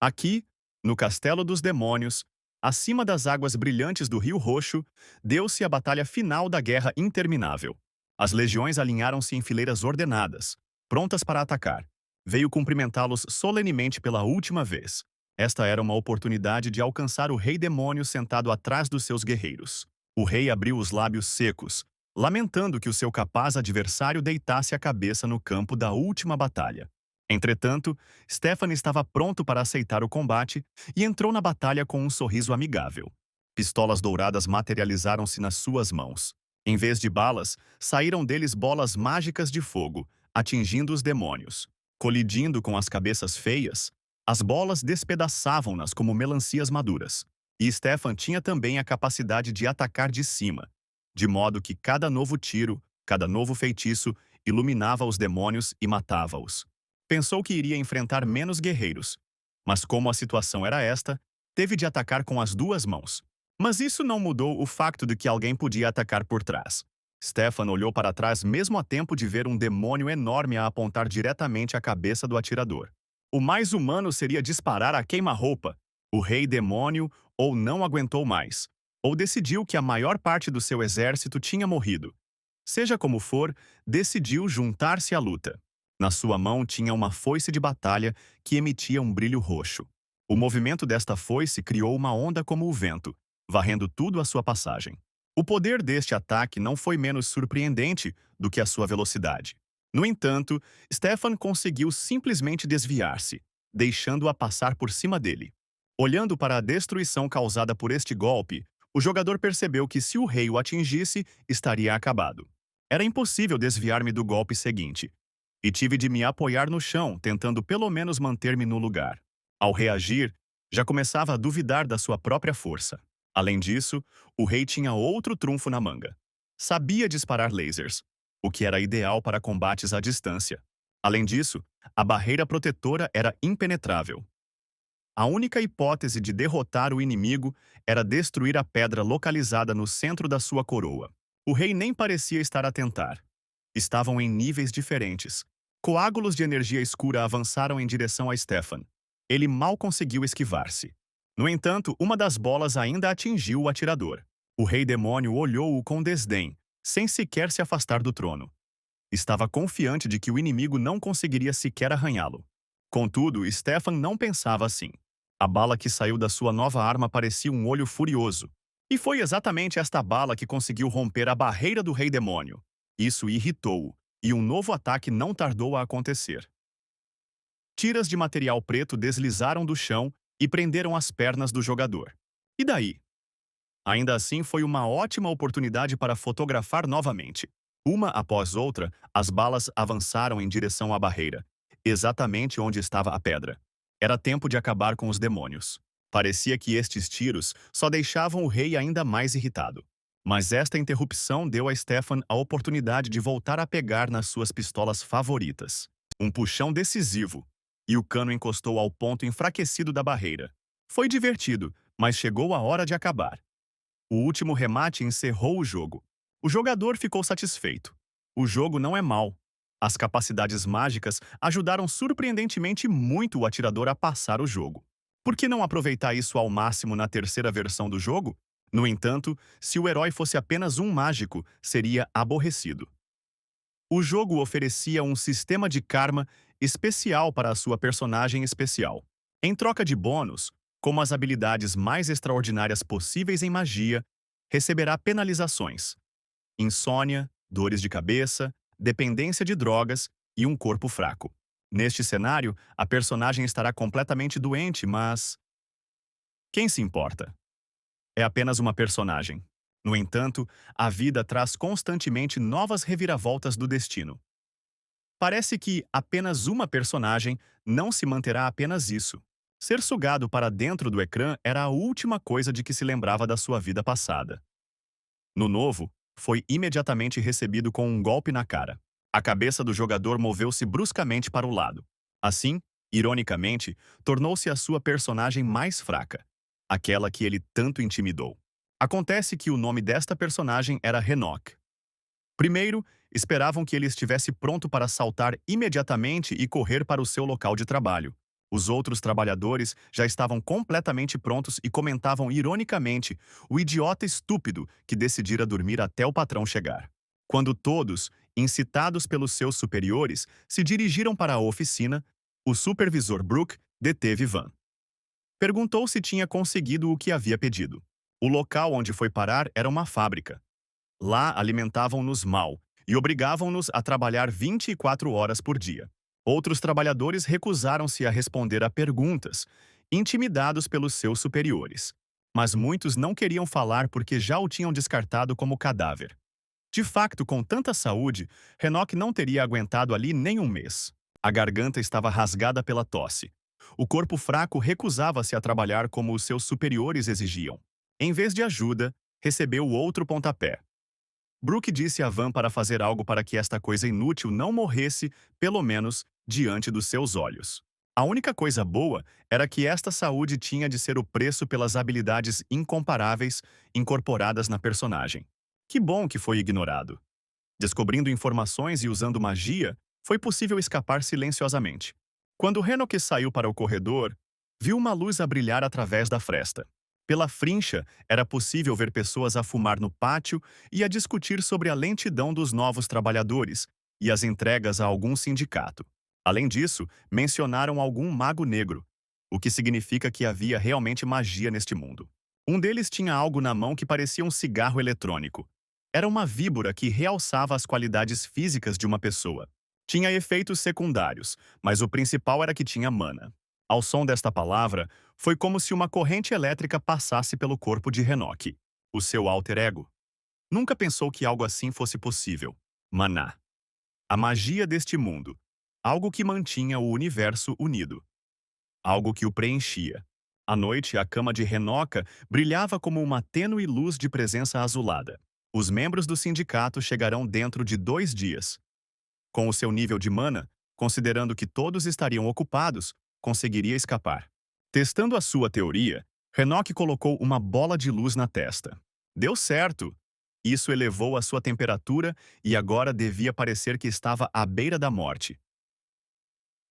Aqui, no Castelo dos Demônios, acima das águas brilhantes do Rio Roxo, deu-se a batalha final da Guerra Interminável. As legiões alinharam-se em fileiras ordenadas, prontas para atacar. Veio cumprimentá-los solenemente pela última vez. Esta era uma oportunidade de alcançar o Rei Demônio sentado atrás dos seus guerreiros. O rei abriu os lábios secos, lamentando que o seu capaz adversário deitasse a cabeça no campo da última batalha. Entretanto, Stefan estava pronto para aceitar o combate e entrou na batalha com um sorriso amigável. Pistolas douradas materializaram-se nas suas mãos. Em vez de balas, saíram deles bolas mágicas de fogo, atingindo os demônios. Colidindo com as cabeças feias, as bolas despedaçavam-nas como melancias maduras. E Stefan tinha também a capacidade de atacar de cima, de modo que cada novo tiro, cada novo feitiço, iluminava os demônios e matava-os. Pensou que iria enfrentar menos guerreiros, mas como a situação era esta, teve de atacar com as duas mãos. Mas isso não mudou o facto de que alguém podia atacar por trás. Stefan olhou para trás mesmo a tempo de ver um demônio enorme a apontar diretamente a cabeça do atirador. O mais humano seria disparar a queima-roupa. O rei demônio ou não aguentou mais, ou decidiu que a maior parte do seu exército tinha morrido. Seja como for, decidiu juntar-se à luta. Na sua mão tinha uma foice de batalha que emitia um brilho roxo. O movimento desta foice criou uma onda como o vento, varrendo tudo à sua passagem. O poder deste ataque não foi menos surpreendente do que a sua velocidade. No entanto, Stefan conseguiu simplesmente desviar-se, deixando-a passar por cima dele. Olhando para a destruição causada por este golpe, o jogador percebeu que se o rei o atingisse, estaria acabado. Era impossível desviar-me do golpe seguinte, e tive de me apoiar no chão, tentando pelo menos manter-me no lugar. Ao reagir, já começava a duvidar da sua própria força. Além disso, o rei tinha outro trunfo na manga. Sabia disparar lasers, o que era ideal para combates à distância. Além disso, a barreira protetora era impenetrável. A única hipótese de derrotar o inimigo era destruir a pedra localizada no centro da sua coroa. O rei nem parecia estar a tentar. Estavam em níveis diferentes. Coágulos de energia escura avançaram em direção a Stefan. Ele mal conseguiu esquivar-se. No entanto, uma das bolas ainda atingiu o atirador. O rei demônio olhou-o com desdém, sem sequer se afastar do trono. Estava confiante de que o inimigo não conseguiria sequer arranhá-lo. Contudo, Stefan não pensava assim. A bala que saiu da sua nova arma parecia um olho furioso. E foi exatamente esta bala que conseguiu romper a barreira do rei demônio. Isso irritou-o, e um novo ataque não tardou a acontecer. Tiras de material preto deslizaram do chão e prenderam as pernas do jogador. E daí? Ainda assim, foi uma ótima oportunidade para fotografar novamente. Uma após outra, as balas avançaram em direção à barreira, exatamente onde estava a pedra. Era tempo de acabar com os demônios. Parecia que estes tiros só deixavam o rei ainda mais irritado. Mas esta interrupção deu a Stefan a oportunidade de voltar a pegar nas suas pistolas favoritas. Um puxão decisivo, e o cano encostou ao ponto enfraquecido da barreira. Foi divertido, mas chegou a hora de acabar. O último remate encerrou o jogo. O jogador ficou satisfeito. O jogo não é mau. As capacidades mágicas ajudaram surpreendentemente muito o atirador a passar o jogo. Por que não aproveitar isso ao máximo na terceira versão do jogo? No entanto, se o herói fosse apenas um mágico, seria aborrecido. O jogo oferecia um sistema de karma especial para a sua personagem especial. Em troca de bônus, como as habilidades mais extraordinárias possíveis em magia, receberá penalizações: insônia, dores de cabeça, dependência de drogas e um corpo fraco. Neste cenário, a personagem estará completamente doente, mas quem se importa? É apenas uma personagem. No entanto, a vida traz constantemente novas reviravoltas do destino. Parece que apenas uma personagem não se manterá apenas isso. Ser sugado para dentro do ecrã era a última coisa de que se lembrava da sua vida passada. No novo, foi imediatamente recebido com um golpe na cara. A cabeça do jogador moveu-se bruscamente para o lado. Assim, ironicamente, tornou-se a sua personagem mais fraca, aquela que ele tanto intimidou. Acontece que o nome desta personagem era Henoch. Primeiro, esperavam que ele estivesse pronto para saltar imediatamente e correr para o seu local de trabalho. Os outros trabalhadores já estavam completamente prontos e comentavam ironicamente o idiota estúpido que decidira dormir até o patrão chegar. Quando todos, incitados pelos seus superiores, se dirigiram para a oficina, o supervisor Brooke deteve Van. Perguntou se tinha conseguido o que havia pedido. O local onde foi parar era uma fábrica. Lá alimentavam-nos mal e obrigavam-nos a trabalhar 24 horas por dia. Outros trabalhadores recusaram-se a responder a perguntas, intimidados pelos seus superiores. Mas muitos não queriam falar porque já o tinham descartado como cadáver. De facto, com tanta saúde, Renok não teria aguentado ali nem um mês. A garganta estava rasgada pela tosse. O corpo fraco recusava-se a trabalhar como os seus superiores exigiam. Em vez de ajuda, recebeu outro pontapé. Brooke disse a Van para fazer algo para que esta coisa inútil não morresse, pelo menos, diante dos seus olhos. A única coisa boa era que esta saúde tinha de ser o preço pelas habilidades incomparáveis incorporadas na personagem. Que bom que foi ignorado. Descobrindo informações e usando magia, foi possível escapar silenciosamente. Quando Renok saiu para o corredor, viu uma luz a brilhar através da fresta. Pela frincha, era possível ver pessoas a fumar no pátio e a discutir sobre a lentidão dos novos trabalhadores e as entregas a algum sindicato. Além disso, mencionaram algum mago negro, o que significa que havia realmente magia neste mundo. Um deles tinha algo na mão que parecia um cigarro eletrônico. Era uma víbora que realçava as qualidades físicas de uma pessoa. Tinha efeitos secundários, mas o principal era que tinha mana. Ao som desta palavra, foi como se uma corrente elétrica passasse pelo corpo de Renok, o seu alter ego. Nunca pensou que algo assim fosse possível. Maná. A magia deste mundo. Algo que mantinha o universo unido. Algo que o preenchia. À noite, a cama de Renoka brilhava como uma tênue luz de presença azulada. Os membros do sindicato chegarão dentro de 2 dias. Com o seu nível de mana, considerando que todos estariam ocupados, conseguiria escapar. Testando a sua teoria, Renok colocou uma bola de luz na testa. Deu certo! Isso elevou a sua temperatura e agora devia parecer que estava à beira da morte.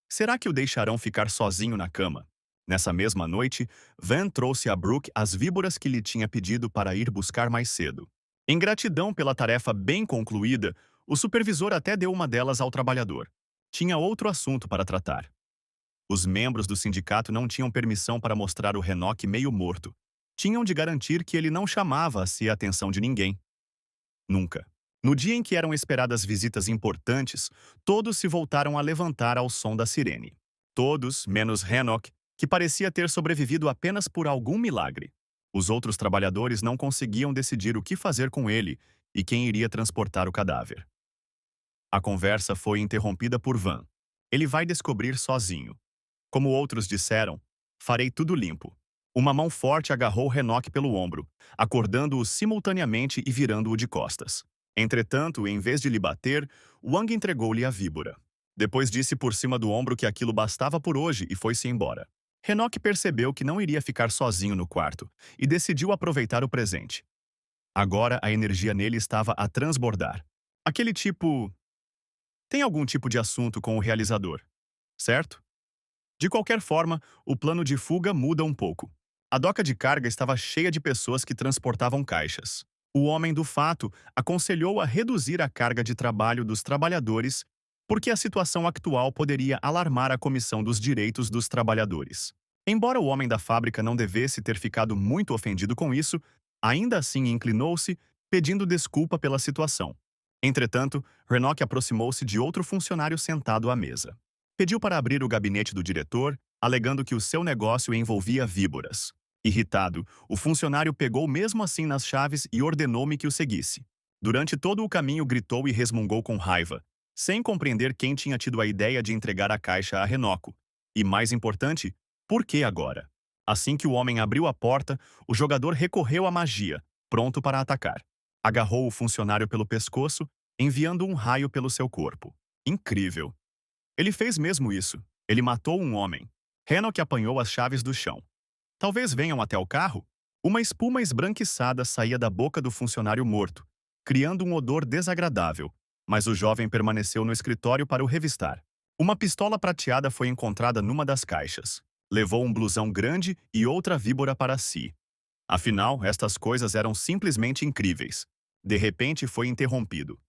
Será que o deixarão ficar sozinho na cama? Nessa mesma noite, Van trouxe a Brooke as víboras que lhe tinha pedido para ir buscar mais cedo. Em gratidão pela tarefa bem concluída, o supervisor até deu uma delas ao trabalhador. Tinha outro assunto para tratar. Os membros do sindicato não tinham permissão para mostrar o Renok meio morto. Tinham de garantir que ele não chamava a si a atenção de ninguém. Nunca. No dia em que eram esperadas visitas importantes, todos se voltaram a levantar ao som da sirene. Todos, menos Renok, que parecia ter sobrevivido apenas por algum milagre. Os outros trabalhadores não conseguiam decidir o que fazer com ele e quem iria transportar o cadáver. A conversa foi interrompida por Van. Ele vai descobrir sozinho. Como outros disseram, farei tudo limpo. Uma mão forte agarrou Renok pelo ombro, acordando-o simultaneamente e virando-o de costas. Entretanto, em vez de lhe bater, Wang entregou-lhe a víbora. Depois disse por cima do ombro que aquilo bastava por hoje e foi-se embora. Renok percebeu que não iria ficar sozinho no quarto e decidiu aproveitar o presente. Agora a energia nele estava a transbordar. Aquele tipo... Tem algum tipo de assunto com o realizador, certo? De qualquer forma, o plano de fuga muda um pouco. A doca de carga estava cheia de pessoas que transportavam caixas. O homem do fato aconselhou a reduzir a carga de trabalho dos trabalhadores porque a situação atual poderia alarmar a Comissão dos Direitos dos Trabalhadores. Embora o homem da fábrica não devesse ter ficado muito ofendido com isso, ainda assim inclinou-se, pedindo desculpa pela situação. Entretanto, Renok aproximou-se de outro funcionário sentado à mesa. Pediu para abrir o gabinete do diretor, alegando que o seu negócio envolvia víboras. Irritado, o funcionário pegou mesmo assim nas chaves e ordenou-me que o seguisse. Durante todo o caminho gritou e resmungou com raiva, sem compreender quem tinha tido a ideia de entregar a caixa a Renoko. E, mais importante, por que agora? Assim que o homem abriu a porta, o jogador recorreu à magia, pronto para atacar. Agarrou o funcionário pelo pescoço, enviando um raio pelo seu corpo. Incrível! Ele fez mesmo isso. Ele matou um homem. Renok apanhou as chaves do chão. Talvez venham até o carro? Uma espuma esbranquiçada saía da boca do funcionário morto, criando um odor desagradável, mas o jovem permaneceu no escritório para o revistar. Uma pistola prateada foi encontrada numa das caixas. Levou um blusão grande e outra víbora para si. Afinal, estas coisas eram simplesmente incríveis. De repente, foi interrompido.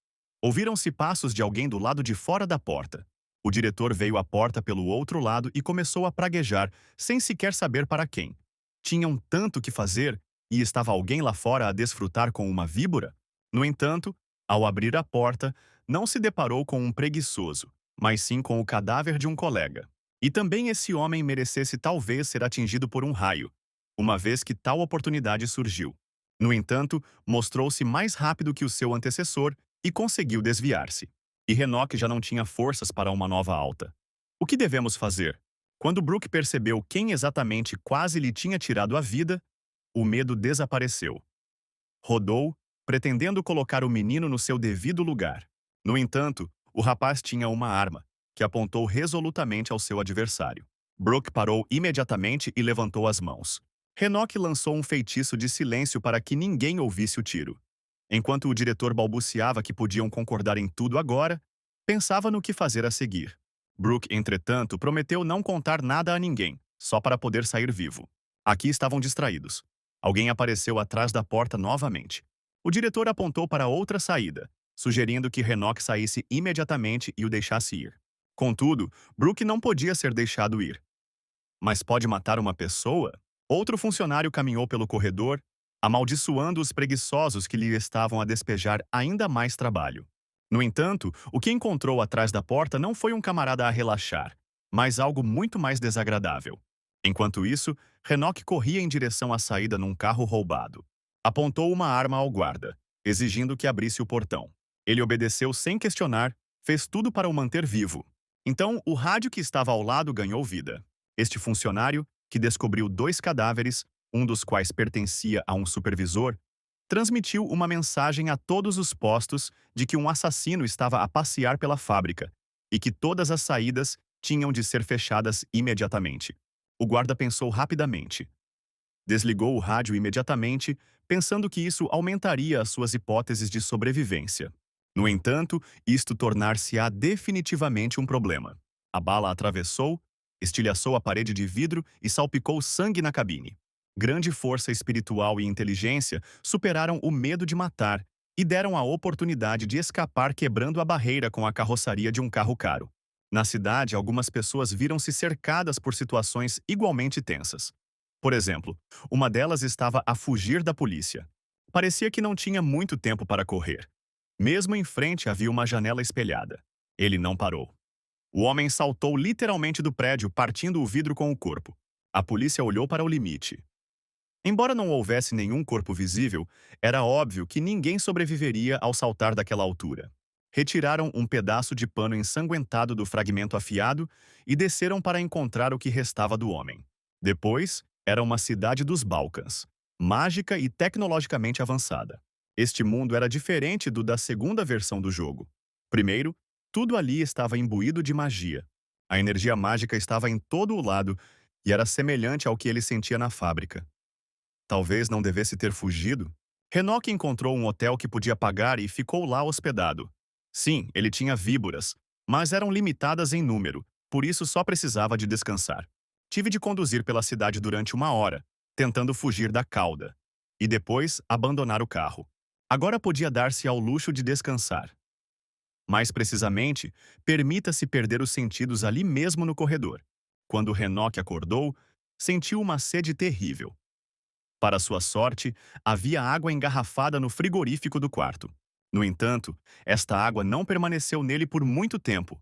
Ouviram-se passos de alguém do lado de fora da porta. O diretor veio à porta pelo outro lado e começou a praguejar, sem sequer saber para quem. Tinham tanto que fazer e estava alguém lá fora a desfrutar com uma víbora? No entanto, ao abrir a porta, não se deparou com um preguiçoso, mas sim com o cadáver de um colega. E também esse homem merecesse talvez ser atingido por um raio, uma vez que tal oportunidade surgiu. No entanto, mostrou-se mais rápido que o seu antecessor e conseguiu desviar-se. E Enoch já não tinha forças para uma nova alta. O que devemos fazer? Quando Brooke percebeu quem exatamente quase lhe tinha tirado a vida, o medo desapareceu. Rodou, pretendendo colocar o menino no seu devido lugar. No entanto, o rapaz tinha uma arma, que apontou resolutamente ao seu adversário. Brooke parou imediatamente e levantou as mãos. Enoch lançou um feitiço de silêncio para que ninguém ouvisse o tiro. Enquanto o diretor balbuciava que podiam concordar em tudo agora, pensava no que fazer a seguir. Brooke, entretanto, prometeu não contar nada a ninguém, só para poder sair vivo. Aqui estavam distraídos. Alguém apareceu atrás da porta novamente. O diretor apontou para outra saída, sugerindo que Enoch saísse imediatamente e o deixasse ir. Contudo, Brooke não podia ser deixado ir. Mas pode matar uma pessoa? Outro funcionário caminhou pelo corredor, amaldiçoando os preguiçosos que lhe estavam a despejar ainda mais trabalho. No entanto, o que encontrou atrás da porta não foi um camarada a relaxar, mas algo muito mais desagradável. Enquanto isso, Enoch corria em direção à saída num carro roubado. Apontou uma arma ao guarda, exigindo que abrisse o portão. Ele obedeceu sem questionar, fez tudo para o manter vivo. Então, o rádio que estava ao lado ganhou vida. Este funcionário, que descobriu 2 cadáveres, um dos quais pertencia a um supervisor, transmitiu uma mensagem a todos os postos de que um assassino estava a passear pela fábrica e que todas as saídas tinham de ser fechadas imediatamente. O guarda pensou rapidamente. Desligou o rádio imediatamente, pensando que isso aumentaria as suas hipóteses de sobrevivência. No entanto, isto tornar-se-á definitivamente um problema. A bala atravessou, estilhaçou a parede de vidro e salpicou sangue na cabine. Grande força espiritual e inteligência superaram o medo de matar e deram a oportunidade de escapar quebrando a barreira com a carroçaria de um carro caro. Na cidade, algumas pessoas viram-se cercadas por situações igualmente tensas. Por exemplo, uma delas estava a fugir da polícia. Parecia que não tinha muito tempo para correr. Mesmo em frente havia uma janela espelhada. Ele não parou. O homem saltou literalmente do prédio, partindo o vidro com o corpo. A polícia olhou para o limite. Embora não houvesse nenhum corpo visível, era óbvio que ninguém sobreviveria ao saltar daquela altura. Retiraram um pedaço de pano ensanguentado do fragmento afiado e desceram para encontrar o que restava do homem. Depois, era uma cidade dos Balcãs, mágica e tecnologicamente avançada. Este mundo era diferente do da segunda versão do jogo. Primeiro, tudo ali estava imbuído de magia. A energia mágica estava em todo o lado e era semelhante ao que ele sentia na fábrica. Talvez não devesse ter fugido. Enoch encontrou um hotel que podia pagar e ficou lá hospedado. Sim, ele tinha víboras, mas eram limitadas em número, por isso só precisava de descansar. Tive de conduzir pela cidade durante 1 hora, tentando fugir da cauda, e depois abandonar o carro. Agora podia dar-se ao luxo de descansar. Mais precisamente, permita-se perder os sentidos ali mesmo no corredor. Quando Enoch acordou, sentiu uma sede terrível. Para sua sorte, havia água engarrafada no frigorífico do quarto. No entanto, esta água não permaneceu nele por muito tempo.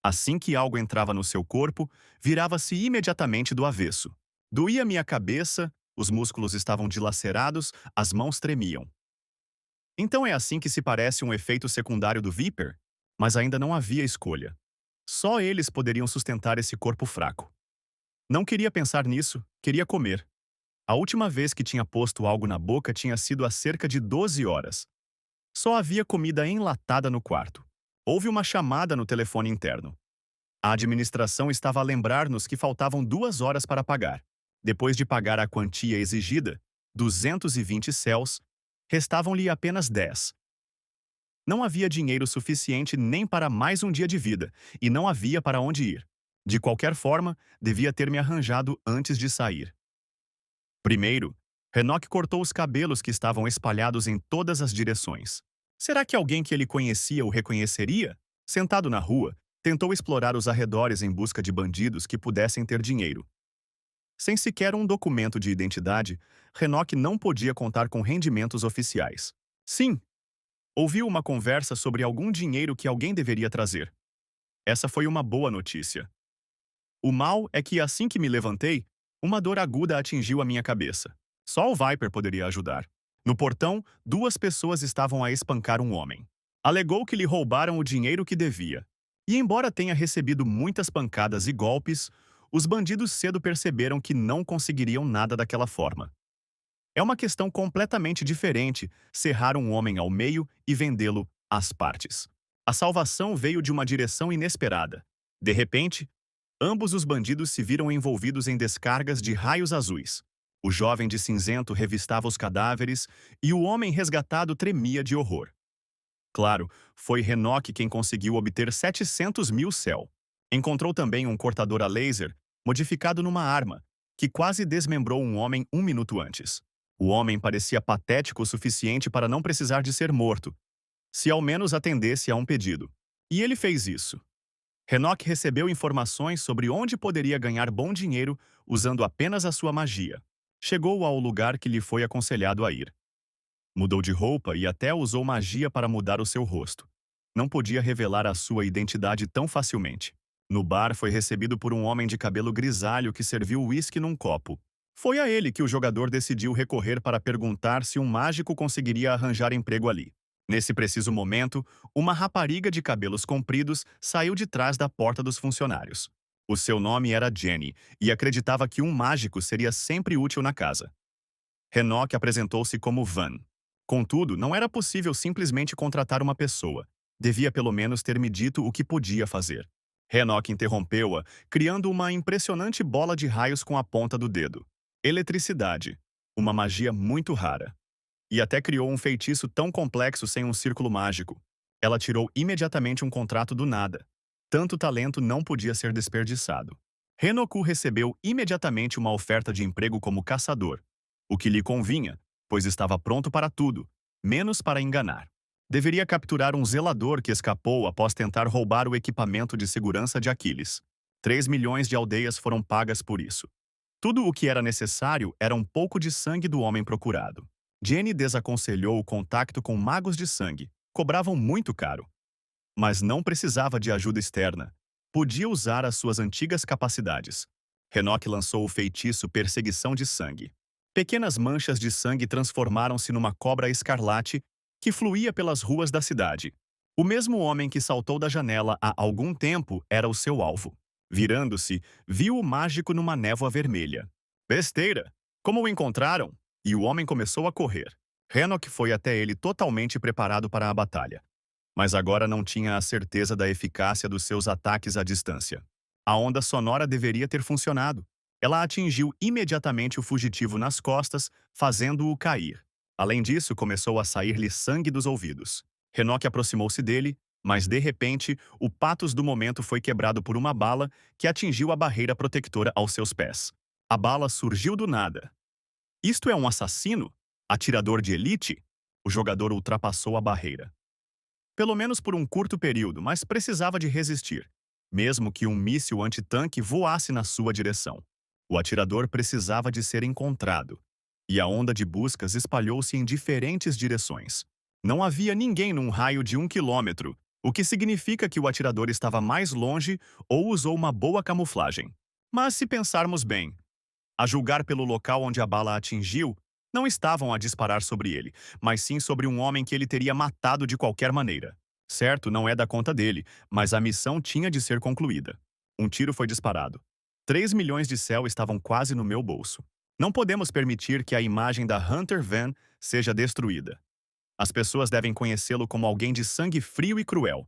Assim que algo entrava no seu corpo, virava-se imediatamente do avesso. Doía-me a cabeça, os músculos estavam dilacerados, as mãos tremiam. Então é assim que se parece um efeito secundário do Viper? Mas ainda não havia escolha. Só eles poderiam sustentar esse corpo fraco. Não queria pensar nisso, queria comer. A última vez que tinha posto algo na boca tinha sido há cerca de 12 horas. Só havia comida enlatada no quarto. Houve uma chamada no telefone interno. A administração estava a lembrar-nos que faltavam 2 horas para pagar. Depois de pagar a quantia exigida, 220 céus, restavam-lhe apenas 10. Não havia dinheiro suficiente nem para mais um dia de vida, e não havia para onde ir. De qualquer forma, devia ter me arranjado antes de sair. Primeiro, Enoch cortou os cabelos que estavam espalhados em todas as direções. Será que alguém que ele conhecia o reconheceria? Sentado na rua, tentou explorar os arredores em busca de bandidos que pudessem ter dinheiro. Sem sequer um documento de identidade, Enoch não podia contar com rendimentos oficiais. Sim, ouviu uma conversa sobre algum dinheiro que alguém deveria trazer. Essa foi uma boa notícia. O mal é que assim que me levantei, uma dor aguda atingiu a minha cabeça. Só o Viper poderia ajudar. No portão, duas pessoas estavam a espancar um homem. Alegou que lhe roubaram o dinheiro que devia. E embora tenha recebido muitas pancadas e golpes, os bandidos cedo perceberam que não conseguiriam nada daquela forma. É uma questão completamente diferente serrar um homem ao meio e vendê-lo às partes. A salvação veio de uma direção inesperada. De repente, ambos os bandidos se viram envolvidos em descargas de raios azuis. O jovem de cinzento revistava os cadáveres e o homem resgatado tremia de horror. Claro, foi Enoch quem conseguiu obter 700 mil céu. Encontrou também um cortador a laser, modificado numa arma, que quase desmembrou um homem um minuto antes. O homem parecia patético o suficiente para não precisar de ser morto, se ao menos atendesse a um pedido. E ele fez isso. Enoch recebeu informações sobre onde poderia ganhar bom dinheiro usando apenas a sua magia. Chegou ao lugar que lhe foi aconselhado a ir. Mudou de roupa e até usou magia para mudar o seu rosto. Não podia revelar a sua identidade tão facilmente. No bar, foi recebido por um homem de cabelo grisalho que serviu uísque num copo. Foi a ele que o jogador decidiu recorrer para perguntar se um mágico conseguiria arranjar emprego ali. Nesse preciso momento, uma rapariga de cabelos compridos saiu de trás da porta dos funcionários. O seu nome era Jenny e acreditava que um mágico seria sempre útil na casa. Enoch apresentou-se como Van. Contudo, não era possível simplesmente contratar uma pessoa. Devia pelo menos ter me dito o que podia fazer. Enoch interrompeu-a, criando uma impressionante bola de raios com a ponta do dedo. Eletricidade. Uma magia muito rara. E até criou um feitiço tão complexo sem um círculo mágico. Ela tirou imediatamente um contrato do nada. Tanto talento não podia ser desperdiçado. Renoku recebeu imediatamente uma oferta de emprego como caçador, o que lhe convinha, pois estava pronto para tudo, menos para enganar. Deveria capturar um zelador que escapou após tentar roubar o equipamento de segurança de Aquiles. 3 milhões de aldeias foram pagas por isso. Tudo o que era necessário era um pouco de sangue do homem procurado. Jenny desaconselhou o contacto com magos de sangue. Cobravam muito caro. Mas não precisava de ajuda externa. Podia usar as suas antigas capacidades. Enoch lançou o feitiço Perseguição de Sangue. Pequenas manchas de sangue transformaram-se numa cobra escarlate que fluía pelas ruas da cidade. O mesmo homem que saltou da janela há algum tempo era o seu alvo. Virando-se, viu o mágico numa névoa vermelha. Besteira! Como o encontraram? E o homem começou a correr. Enoch foi até ele totalmente preparado para a batalha. Mas agora não tinha a certeza da eficácia dos seus ataques à distância. A onda sonora deveria ter funcionado. Ela atingiu imediatamente o fugitivo nas costas, fazendo-o cair. Além disso, começou a sair-lhe sangue dos ouvidos. Enoch aproximou-se dele, mas de repente, o patos do momento foi quebrado por uma bala que atingiu a barreira protetora aos seus pés. A bala surgiu do nada. Isto é um assassino? Atirador de elite? O jogador ultrapassou a barreira. Pelo menos por um curto período, mas precisava de resistir, mesmo que um míssil antitanque voasse na sua direção. O atirador precisava de ser encontrado, e a onda de buscas espalhou-se em diferentes direções. Não havia ninguém num raio de 1 quilômetro, o que significa que o atirador estava mais longe ou usou uma boa camuflagem. Mas se pensarmos bem, a julgar pelo local onde a bala atingiu, não estavam a disparar sobre ele, mas sim sobre um homem que ele teria matado de qualquer maneira. Certo, não é da conta dele, mas a missão tinha de ser concluída. Um tiro foi disparado. 3 milhões de céu estavam quase no meu bolso. Não podemos permitir que a imagem da Hunter Van seja destruída. As pessoas devem conhecê-lo como alguém de sangue frio e cruel.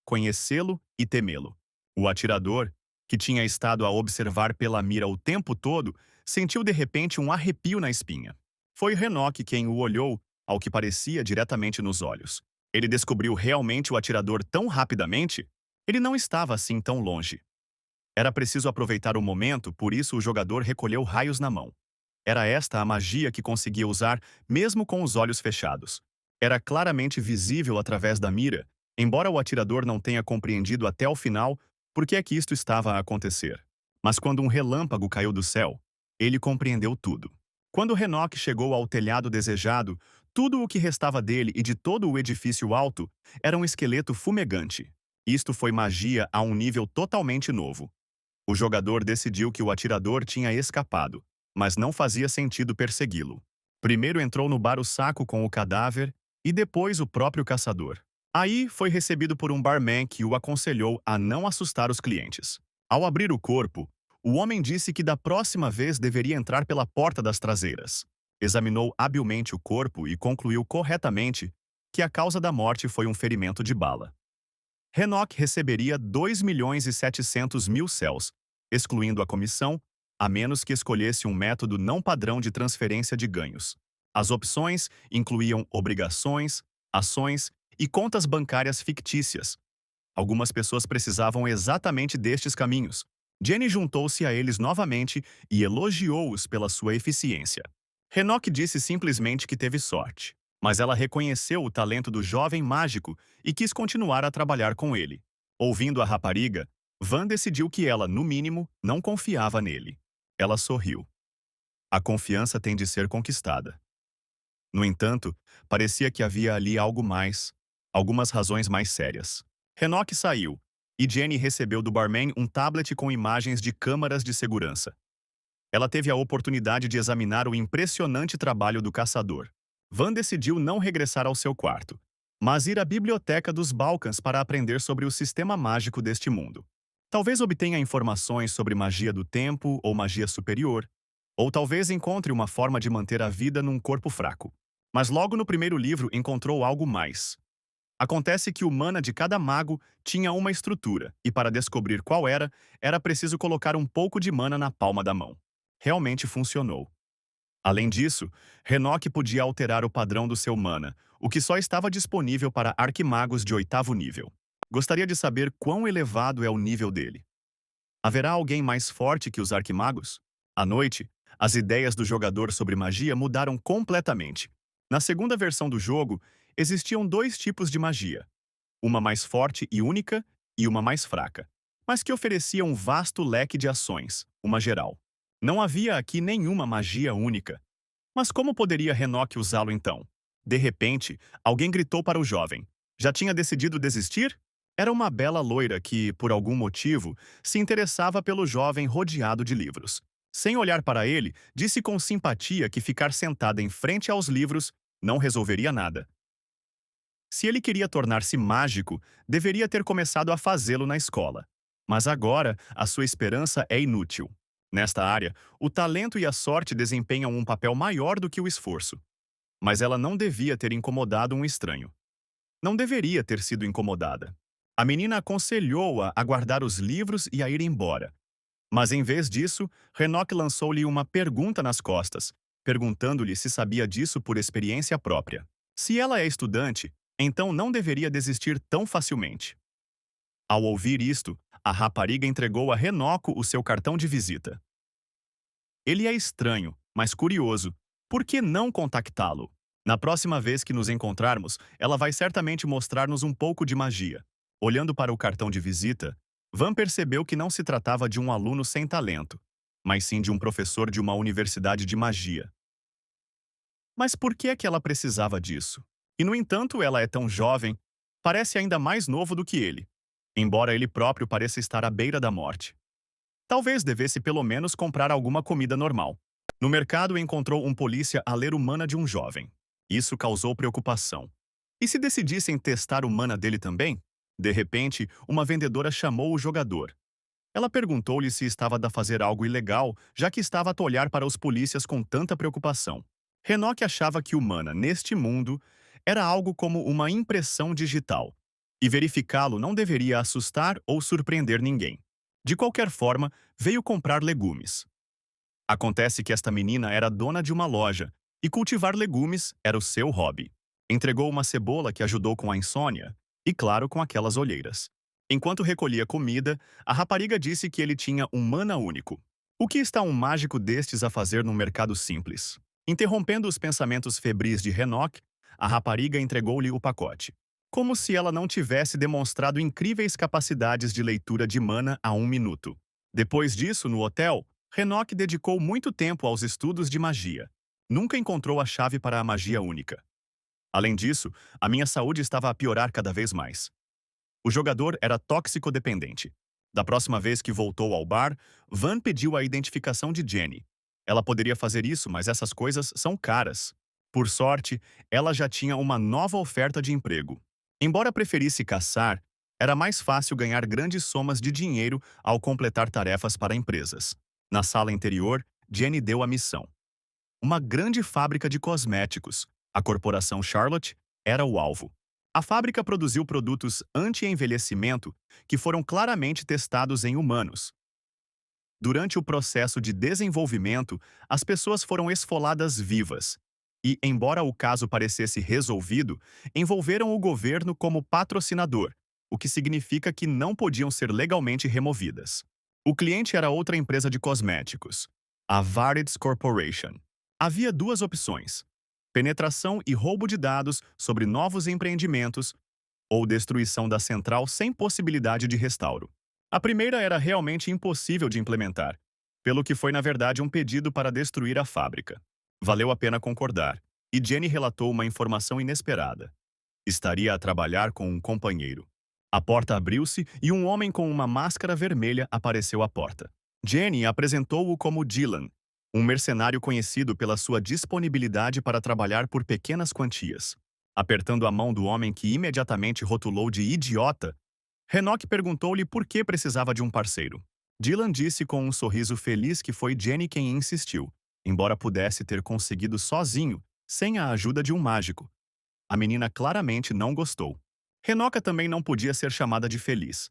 Conhecê-lo e temê-lo. O atirador, que tinha estado a observar pela mira o tempo todo, sentiu de repente um arrepio na espinha. Foi Enoch quem o olhou, ao que parecia diretamente nos olhos. Ele descobriu realmente o atirador tão rapidamente? Ele não estava assim tão longe. Era preciso aproveitar o momento, por isso o jogador recolheu raios na mão. Era esta a magia que conseguia usar mesmo com os olhos fechados. Era claramente visível através da mira, embora o atirador não tenha compreendido até o final por que é que isto estava a acontecer. Mas quando um relâmpago caiu do céu, ele compreendeu tudo. Quando Enoch chegou ao telhado desejado, tudo o que restava dele e de todo o edifício alto era um esqueleto fumegante. Isto foi magia a um nível totalmente novo. O jogador decidiu que o atirador tinha escapado, mas não fazia sentido persegui-lo. Primeiro entrou no bar o saco com o cadáver e depois o próprio caçador. Aí foi recebido por um barman que o aconselhou a não assustar os clientes. Ao abrir o corpo, o homem disse que da próxima vez deveria entrar pela porta das traseiras. Examinou habilmente o corpo e concluiu corretamente que a causa da morte foi um ferimento de bala. Enoch receberia 2.700.000 céus, excluindo a comissão, a menos que escolhesse um método não padrão de transferência de ganhos. As opções incluíam obrigações, ações e contas bancárias fictícias. Algumas pessoas precisavam exatamente destes caminhos. Jenny juntou-se a eles novamente e elogiou-os pela sua eficiência. Enoch disse simplesmente que teve sorte, mas ela reconheceu o talento do jovem mágico e quis continuar a trabalhar com ele. Ouvindo a rapariga, Van decidiu que ela, no mínimo, não confiava nele. Ela sorriu. A confiança tem de ser conquistada. No entanto, parecia que havia ali algo mais, algumas razões mais sérias. Enoch saiu, e Jenny recebeu do barman um tablet com imagens de câmaras de segurança. Ela teve a oportunidade de examinar o impressionante trabalho do caçador. Van decidiu não regressar ao seu quarto, mas ir à biblioteca dos Balcãs para aprender sobre o sistema mágico deste mundo. Talvez obtenha informações sobre magia do tempo ou magia superior, ou talvez encontre uma forma de manter a vida num corpo fraco. Mas logo no primeiro livro encontrou algo mais. Acontece que o mana de cada mago tinha uma estrutura, e para descobrir qual era preciso colocar um pouco de mana na palma da mão. Realmente funcionou. Além disso, Enoch podia alterar o padrão do seu mana, o que só estava disponível para arquimagos de 8º nível. Gostaria de saber quão elevado é o nível dele. Haverá alguém mais forte que os arquimagos? À noite, as ideias do jogador sobre magia mudaram completamente. Na segunda versão do jogo, existiam dois tipos de magia. Uma mais forte e única e uma mais fraca, mas que oferecia um vasto leque de ações, uma geral. Não havia aqui nenhuma magia única. Mas como poderia Enoch usá-lo então? De repente, alguém gritou para o jovem. Já tinha decidido desistir? Era uma bela loira que, por algum motivo, se interessava pelo jovem rodeado de livros. Sem olhar para ele, disse com simpatia que ficar sentada em frente aos livros não resolveria nada. Se ele queria tornar-se mágico, deveria ter começado a fazê-lo na escola. Mas agora, a sua esperança é inútil. Nesta área, o talento e a sorte desempenham um papel maior do que o esforço. Mas ela não devia ter incomodado um estranho. Não deveria ter sido incomodada. A menina aconselhou-a a guardar os livros e a ir embora. Mas em vez disso, Enoch lançou-lhe uma pergunta nas costas, perguntando-lhe se sabia disso por experiência própria. Se ela é estudante, então não deveria desistir tão facilmente. Ao ouvir isto, a rapariga entregou a Enoch o seu cartão de visita. Ele é estranho, mas curioso. Por que não contactá-lo? Na próxima vez que nos encontrarmos, ela vai certamente mostrar-nos um pouco de magia. Olhando para o cartão de visita, Van percebeu que não se tratava de um aluno sem talento, mas sim de um professor de uma universidade de magia. Mas por que é que ela precisava disso? E, no entanto, ela é tão jovem, parece ainda mais novo do que ele, embora ele próprio pareça estar à beira da morte. Talvez devesse pelo menos comprar alguma comida normal. No mercado encontrou um polícia a ler o mana de um jovem. Isso causou preocupação. E se decidissem testar o mana dele também? De repente, uma vendedora chamou o jogador. Ela perguntou-lhe se estava a fazer algo ilegal, já que estava a olhar para os polícias com tanta preocupação. Enoch achava que o mana, neste mundo, era algo como uma impressão digital, e verificá-lo não deveria assustar ou surpreender ninguém. De qualquer forma, veio comprar legumes. Acontece que esta menina era dona de uma loja, e cultivar legumes era o seu hobby. Entregou uma cebola que ajudou com a insônia e, claro, com aquelas olheiras. Enquanto recolhia comida, a rapariga disse que ele tinha um mana único. O que está um mágico destes a fazer num mercado simples? Interrompendo os pensamentos febris de Renok, a rapariga entregou-lhe o pacote. Como se ela não tivesse demonstrado incríveis capacidades de leitura de mana há um minuto. Depois disso, no hotel, Renok dedicou muito tempo aos estudos de magia. Nunca encontrou a chave para a magia única. Além disso, a minha saúde estava a piorar cada vez mais. O jogador era tóxico-dependente. Da próxima vez que voltou ao bar, Van pediu a identificação de Jenny. Ela poderia fazer isso, mas essas coisas são caras. Por sorte, ela já tinha uma nova oferta de emprego. Embora preferisse caçar, era mais fácil ganhar grandes somas de dinheiro ao completar tarefas para empresas. Na sala interior, Jenny deu a missão. Uma grande fábrica de cosméticos. A corporação Charlotte era o alvo. A fábrica produziu produtos anti-envelhecimento que foram claramente testados em humanos. Durante o processo de desenvolvimento, as pessoas foram esfoladas vivas. E, embora o caso parecesse resolvido, envolveram o governo como patrocinador, o que significa que não podiam ser legalmente removidas. O cliente era outra empresa de cosméticos, a Varides Corporation. Havia duas opções: penetração e roubo de dados sobre novos empreendimentos ou destruição da central sem possibilidade de restauro. A primeira era realmente impossível de implementar, pelo que foi na verdade um pedido para destruir a fábrica. Valeu a pena concordar, e Jenny relatou uma informação inesperada. Estaria a trabalhar com um companheiro. A porta abriu-se e um homem com uma máscara vermelha apareceu à porta. Jenny apresentou-o como Dylan, um mercenário conhecido pela sua disponibilidade para trabalhar por pequenas quantias. Apertando a mão do homem que imediatamente rotulou de idiota, Renok perguntou-lhe por que precisava de um parceiro. Dylan disse com um sorriso feliz que foi Jenny quem insistiu, embora pudesse ter conseguido sozinho, sem a ajuda de um mágico. A menina claramente não gostou. Renoka também não podia ser chamada de feliz.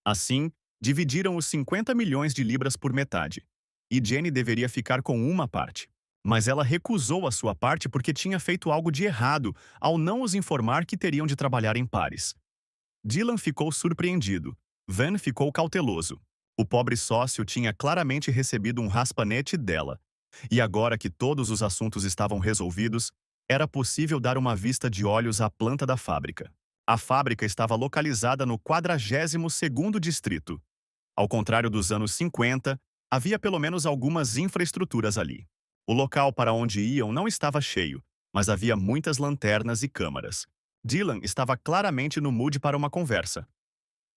Assim, dividiram os 50 milhões de libras por metade, e Jenny deveria ficar com uma parte. Mas ela recusou a sua parte porque tinha feito algo de errado ao não os informar que teriam de trabalhar em pares. Dylan ficou surpreendido. Van ficou cauteloso. O pobre sócio tinha claramente recebido um raspanete dela. E agora que todos os assuntos estavam resolvidos, era possível dar uma vista de olhos à planta da fábrica. A fábrica estava localizada no 42º distrito. Ao contrário dos anos 50, havia pelo menos algumas infraestruturas ali. O local para onde iam não estava cheio, mas havia muitas lanternas e câmaras. Dylan estava claramente no mood para uma conversa.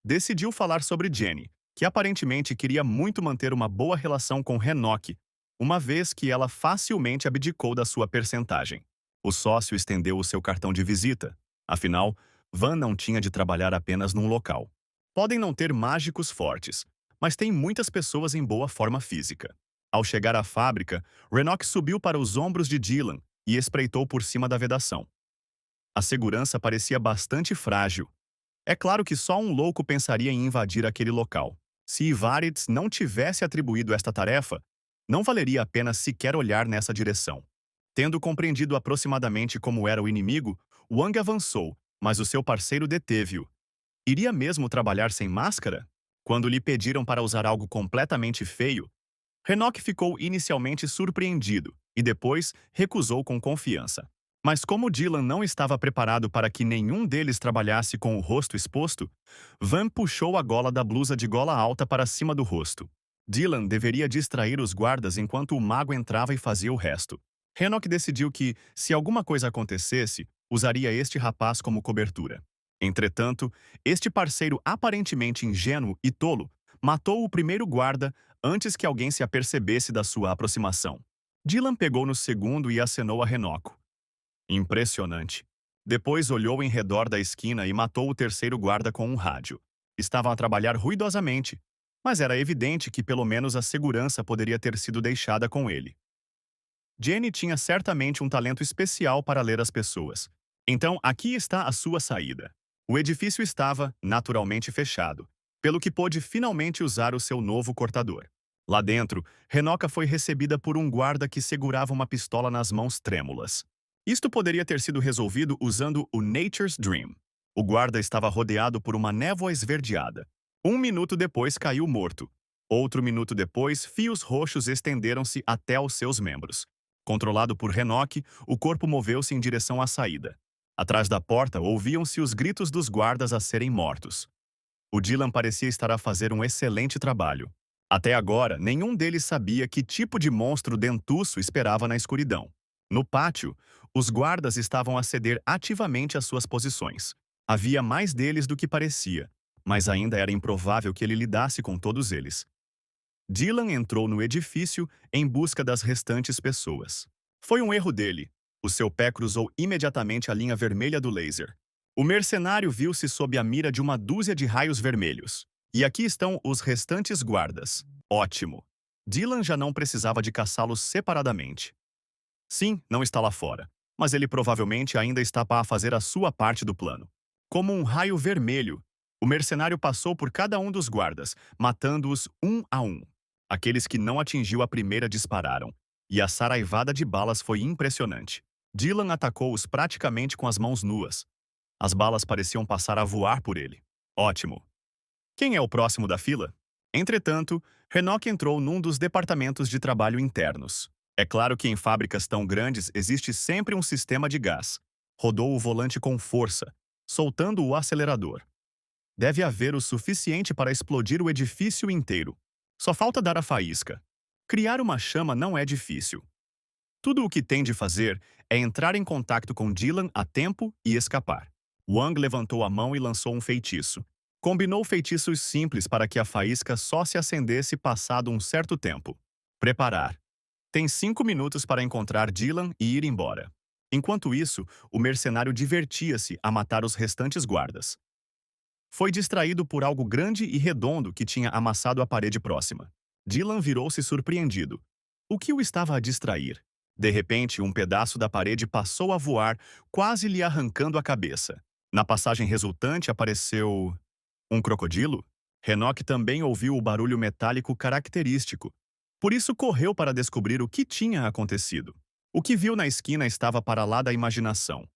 Decidiu falar sobre Jenny, que aparentemente queria muito manter uma boa relação com Renok, uma vez que ela facilmente abdicou da sua percentagem. O sócio estendeu o seu cartão de visita. Afinal, Van não tinha de trabalhar apenas num local. Podem não ter mágicos fortes, mas tem muitas pessoas em boa forma física. Ao chegar à fábrica, Renok subiu para os ombros de Dylan e espreitou por cima da vedação. A segurança parecia bastante frágil. É claro que só um louco pensaria em invadir aquele local. Se Ivarides não tivesse atribuído esta tarefa, não valeria a pena sequer olhar nessa direção. Tendo compreendido aproximadamente como era o inimigo, Wang avançou, mas o seu parceiro deteve-o. Iria mesmo trabalhar sem máscara? Quando lhe pediram para usar algo completamente feio, Renok ficou inicialmente surpreendido e depois recusou com confiança. Mas como Dylan não estava preparado para que nenhum deles trabalhasse com o rosto exposto, Van puxou a gola da blusa de gola alta para cima do rosto. Dylan deveria distrair os guardas enquanto o mago entrava e fazia o resto. Renok decidiu que, se alguma coisa acontecesse, usaria este rapaz como cobertura. Entretanto, este parceiro aparentemente ingênuo e tolo matou o primeiro guarda antes que alguém se apercebesse da sua aproximação. Dylan pegou no segundo e acenou a Renok. Impressionante. Depois olhou em redor da esquina e matou o terceiro guarda com um rádio. Estavam a trabalhar ruidosamente, mas era evidente que pelo menos a segurança poderia ter sido deixada com ele. Jenny tinha certamente um talento especial para ler as pessoas. Então, aqui está a sua saída. O edifício estava, naturalmente, fechado, pelo que pôde finalmente usar o seu novo cortador. Lá dentro, Renoka foi recebida por um guarda que segurava uma pistola nas mãos trêmulas. Isto poderia ter sido resolvido usando o Nature's Dream. O guarda estava rodeado por uma névoa esverdeada. 1 minuto depois caiu morto. Outro minuto depois, fios roxos estenderam-se até aos seus membros. Controlado por Henoch, o corpo moveu-se em direção à saída. Atrás da porta, ouviam-se os gritos dos guardas a serem mortos. O Dylan parecia estar a fazer um excelente trabalho. Até agora, nenhum deles sabia que tipo de monstro dentuço esperava na escuridão. No pátio, os guardas estavam a ceder ativamente às suas posições. Havia mais deles do que parecia, mas ainda era improvável que ele lidasse com todos eles. Dylan entrou no edifício em busca das restantes pessoas. Foi um erro dele. O seu pé cruzou imediatamente a linha vermelha do laser. O mercenário viu-se sob a mira de uma dúzia de raios vermelhos. E aqui estão os restantes guardas. Ótimo. Dylan já não precisava de caçá-los separadamente. Sim, não está lá fora, mas ele provavelmente ainda está para fazer a sua parte do plano. Como um raio vermelho, o mercenário passou por cada um dos guardas, matando-os um a um. Aqueles que não atingiu a primeira dispararam, e a saraivada de balas foi impressionante. Dylan atacou-os praticamente com as mãos nuas. As balas pareciam passar a voar por ele. Ótimo. Quem é o próximo da fila? Entretanto, Henoch entrou num dos departamentos de trabalho internos. É claro que em fábricas tão grandes existe sempre um sistema de gás. Rodou o volante com força, soltando o acelerador. Deve haver o suficiente para explodir o edifício inteiro. Só falta dar a faísca. Criar uma chama não é difícil. Tudo o que tem de fazer é entrar em contato com Dylan a tempo e escapar. Wang levantou a mão e lançou um feitiço. Combinou feitiços simples para que a faísca só se acendesse passado um certo tempo. Preparar. Tem 5 minutos para encontrar Dylan e ir embora. Enquanto isso, o mercenário divertia-se a matar os restantes guardas. Foi distraído por algo grande e redondo que tinha amassado a parede próxima. Dylan virou-se surpreendido. O que o estava a distrair? De repente, um pedaço da parede passou a voar, quase lhe arrancando a cabeça. Na passagem resultante apareceu um crocodilo. Henoch também ouviu o barulho metálico característico. Por isso correu para descobrir o que tinha acontecido. O que viu na esquina estava para lá da imaginação.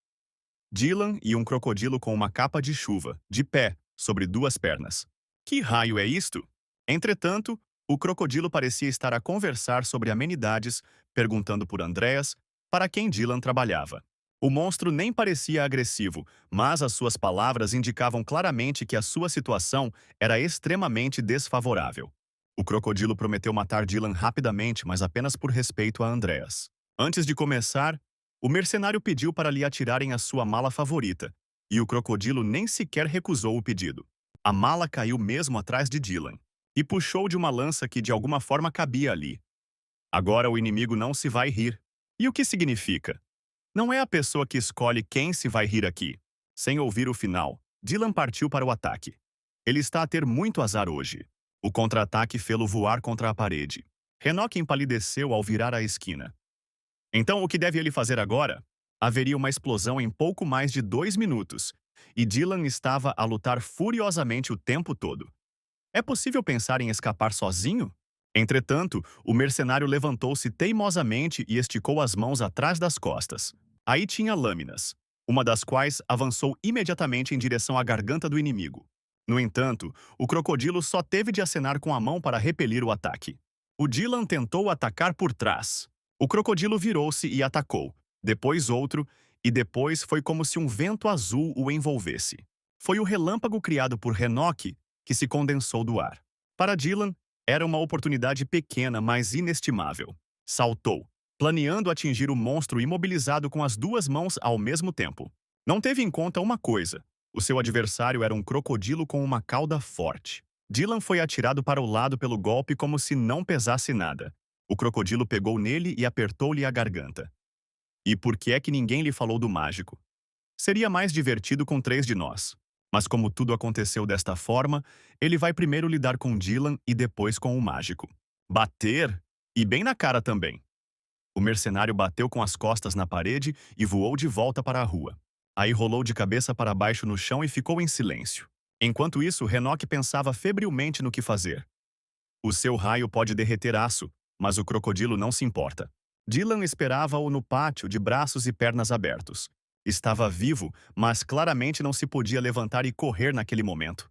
Dylan e um crocodilo com uma capa de chuva, de pé, sobre 2 pernas. Que raio é isto? Entretanto, o crocodilo parecia estar a conversar sobre amenidades, perguntando por Andreas, para quem Dylan trabalhava. O monstro nem parecia agressivo, mas as suas palavras indicavam claramente que a sua situação era extremamente desfavorável. O crocodilo prometeu matar Dylan rapidamente, mas apenas por respeito a Andreas. Antes de começar, o mercenário pediu para lhe atirarem a sua mala favorita, e o crocodilo nem sequer recusou o pedido. A mala caiu mesmo atrás de Dylan, e puxou de uma lança que de alguma forma cabia ali. Agora o inimigo não se vai rir. E o que significa? Não é a pessoa que escolhe quem se vai rir aqui. Sem ouvir o final, Dylan partiu para o ataque. Ele está a ter muito azar hoje. O contra-ataque fê-lo voar contra a parede. Henoch empalideceu ao virar a esquina. Então, o que deve ele fazer agora? Haveria uma explosão em pouco mais de 2 minutos, e Dylan estava a lutar furiosamente o tempo todo. É possível pensar em escapar sozinho? Entretanto, o mercenário levantou-se teimosamente e esticou as mãos atrás das costas. Aí tinha lâminas, uma das quais avançou imediatamente em direção à garganta do inimigo. No entanto, o crocodilo só teve de acenar com a mão para repelir o ataque. O Dylan tentou atacar por trás. O crocodilo virou-se e atacou, depois outro, e depois foi como se um vento azul o envolvesse. Foi o relâmpago criado por Henoch que se condensou do ar. Para Dylan, era uma oportunidade pequena, mas inestimável. Saltou, planeando atingir o monstro imobilizado com as 2 mãos ao mesmo tempo. Não teve em conta uma coisa. O seu adversário era um crocodilo com uma cauda forte. Dylan foi atirado para o lado pelo golpe como se não pesasse nada. O crocodilo pegou nele e apertou-lhe a garganta. E por que é que ninguém lhe falou do mágico? Seria mais divertido com 3 de nós. Mas como tudo aconteceu desta forma, ele vai primeiro lidar com Dylan e depois com o mágico. Bater? E bem na cara também. O mercenário bateu com as costas na parede e voou de volta para a rua. Aí rolou de cabeça para baixo no chão e ficou em silêncio. Enquanto isso, Henoch pensava febrilmente no que fazer. O seu raio pode derreter aço, mas o crocodilo não se importa. Dylan esperava-o no pátio, de braços e pernas abertos. Estava vivo, mas claramente não se podia levantar e correr naquele momento.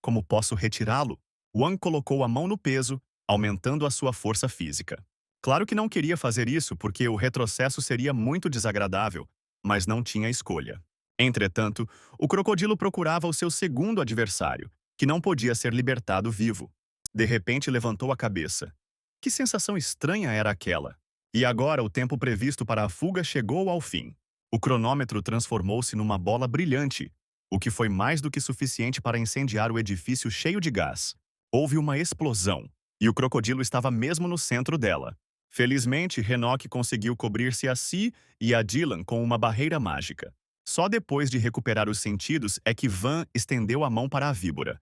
Como posso retirá-lo? Wang colocou a mão no peso, aumentando a sua força física. Claro que não queria fazer isso porque o retrocesso seria muito desagradável, mas não tinha escolha. Entretanto, o crocodilo procurava o seu segundo adversário, que não podia ser libertado vivo. De repente levantou a cabeça. Que sensação estranha era aquela? E agora o tempo previsto para a fuga chegou ao fim. O cronômetro transformou-se numa bola brilhante, o que foi mais do que suficiente para incendiar o edifício cheio de gás. Houve uma explosão, e o crocodilo estava mesmo no centro dela. Felizmente, Enoch conseguiu cobrir-se a si e a Dylan com uma barreira mágica. Só depois de recuperar os sentidos é que Van estendeu a mão para a víbora.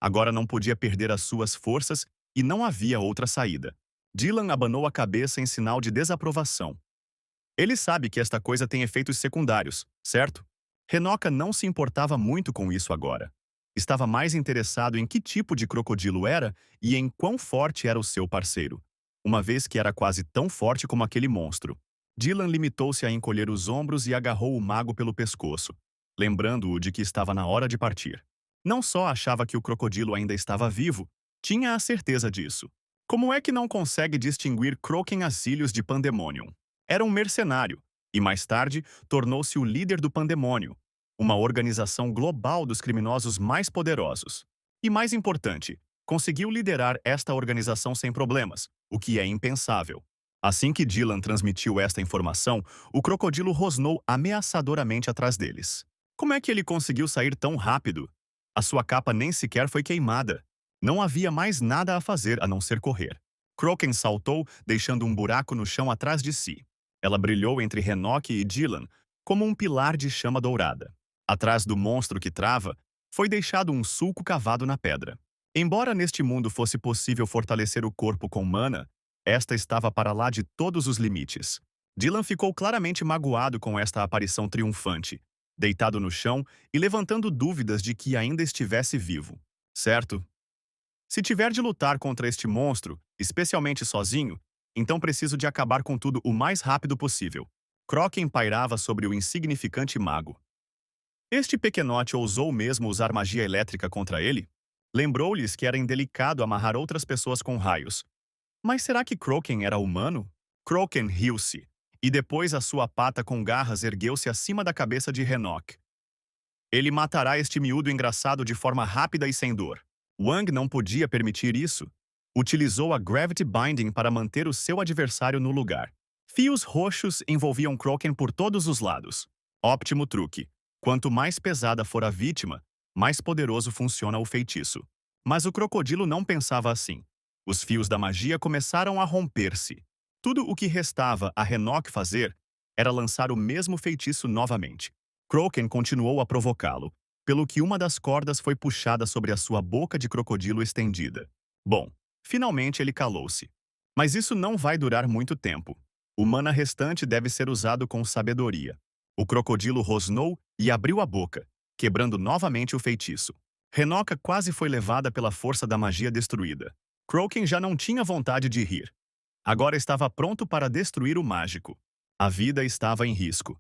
Agora não podia perder as suas forças e não havia outra saída. Dylan abanou a cabeça em sinal de desaprovação. Ele sabe que esta coisa tem efeitos secundários, certo? Renoca não se importava muito com isso agora. Estava mais interessado em que tipo de crocodilo era e em quão forte era o seu parceiro, uma vez que era quase tão forte como aquele monstro. Dylan limitou-se a encolher os ombros e agarrou o mago pelo pescoço, lembrando-o de que estava na hora de partir. Não só achava que o crocodilo ainda estava vivo, tinha a certeza disso. Como é que não consegue distinguir Croken Acílios de Pandemonium? Era um mercenário, e mais tarde tornou-se o líder do Pandemônio, uma organização global dos criminosos mais poderosos. E mais importante, conseguiu liderar esta organização sem problemas, o que é impensável. Assim que Dylan transmitiu esta informação, o crocodilo rosnou ameaçadoramente atrás deles. Como é que ele conseguiu sair tão rápido? A sua capa nem sequer foi queimada. Não havia mais nada a fazer a não ser correr. Croken saltou, deixando um buraco no chão atrás de si. Ela brilhou entre Enoch e Dylan, como um pilar de chama dourada. Atrás do monstro que trava, foi deixado um sulco cavado na pedra. Embora neste mundo fosse possível fortalecer o corpo com mana, esta estava para lá de todos os limites. Dylan ficou claramente magoado com esta aparição triunfante, deitado no chão e levantando dúvidas de que ainda estivesse vivo. Certo? Se tiver de lutar contra este monstro, especialmente sozinho, então preciso de acabar com tudo o mais rápido possível. Croken pairava sobre o insignificante mago. Este pequenote ousou mesmo usar magia elétrica contra ele? Lembrou-lhes que era indelicado amarrar outras pessoas com raios. Mas será que Croken era humano? Croken riu-se, e depois a sua pata com garras ergueu-se acima da cabeça de Enoch. Ele matará este miúdo engraçado de forma rápida e sem dor. Wang não podia permitir isso. Utilizou a Gravity Binding para manter o seu adversário no lugar. Fios roxos envolviam Croken por todos os lados. Óptimo truque. Quanto mais pesada for a vítima, mais poderoso funciona o feitiço. Mas o crocodilo não pensava assim. Os fios da magia começaram a romper-se. Tudo o que restava a Enoch fazer era lançar o mesmo feitiço novamente. Croken continuou a provocá-lo, pelo que uma das cordas foi puxada sobre a sua boca de crocodilo estendida. Bom, finalmente ele calou-se. Mas isso não vai durar muito tempo. O mana restante deve ser usado com sabedoria. O crocodilo rosnou e abriu a boca, quebrando novamente o feitiço. Renoca quase foi levada pela força da magia destruída. Croken já não tinha vontade de rir. Agora estava pronto para destruir o mágico. A vida estava em risco.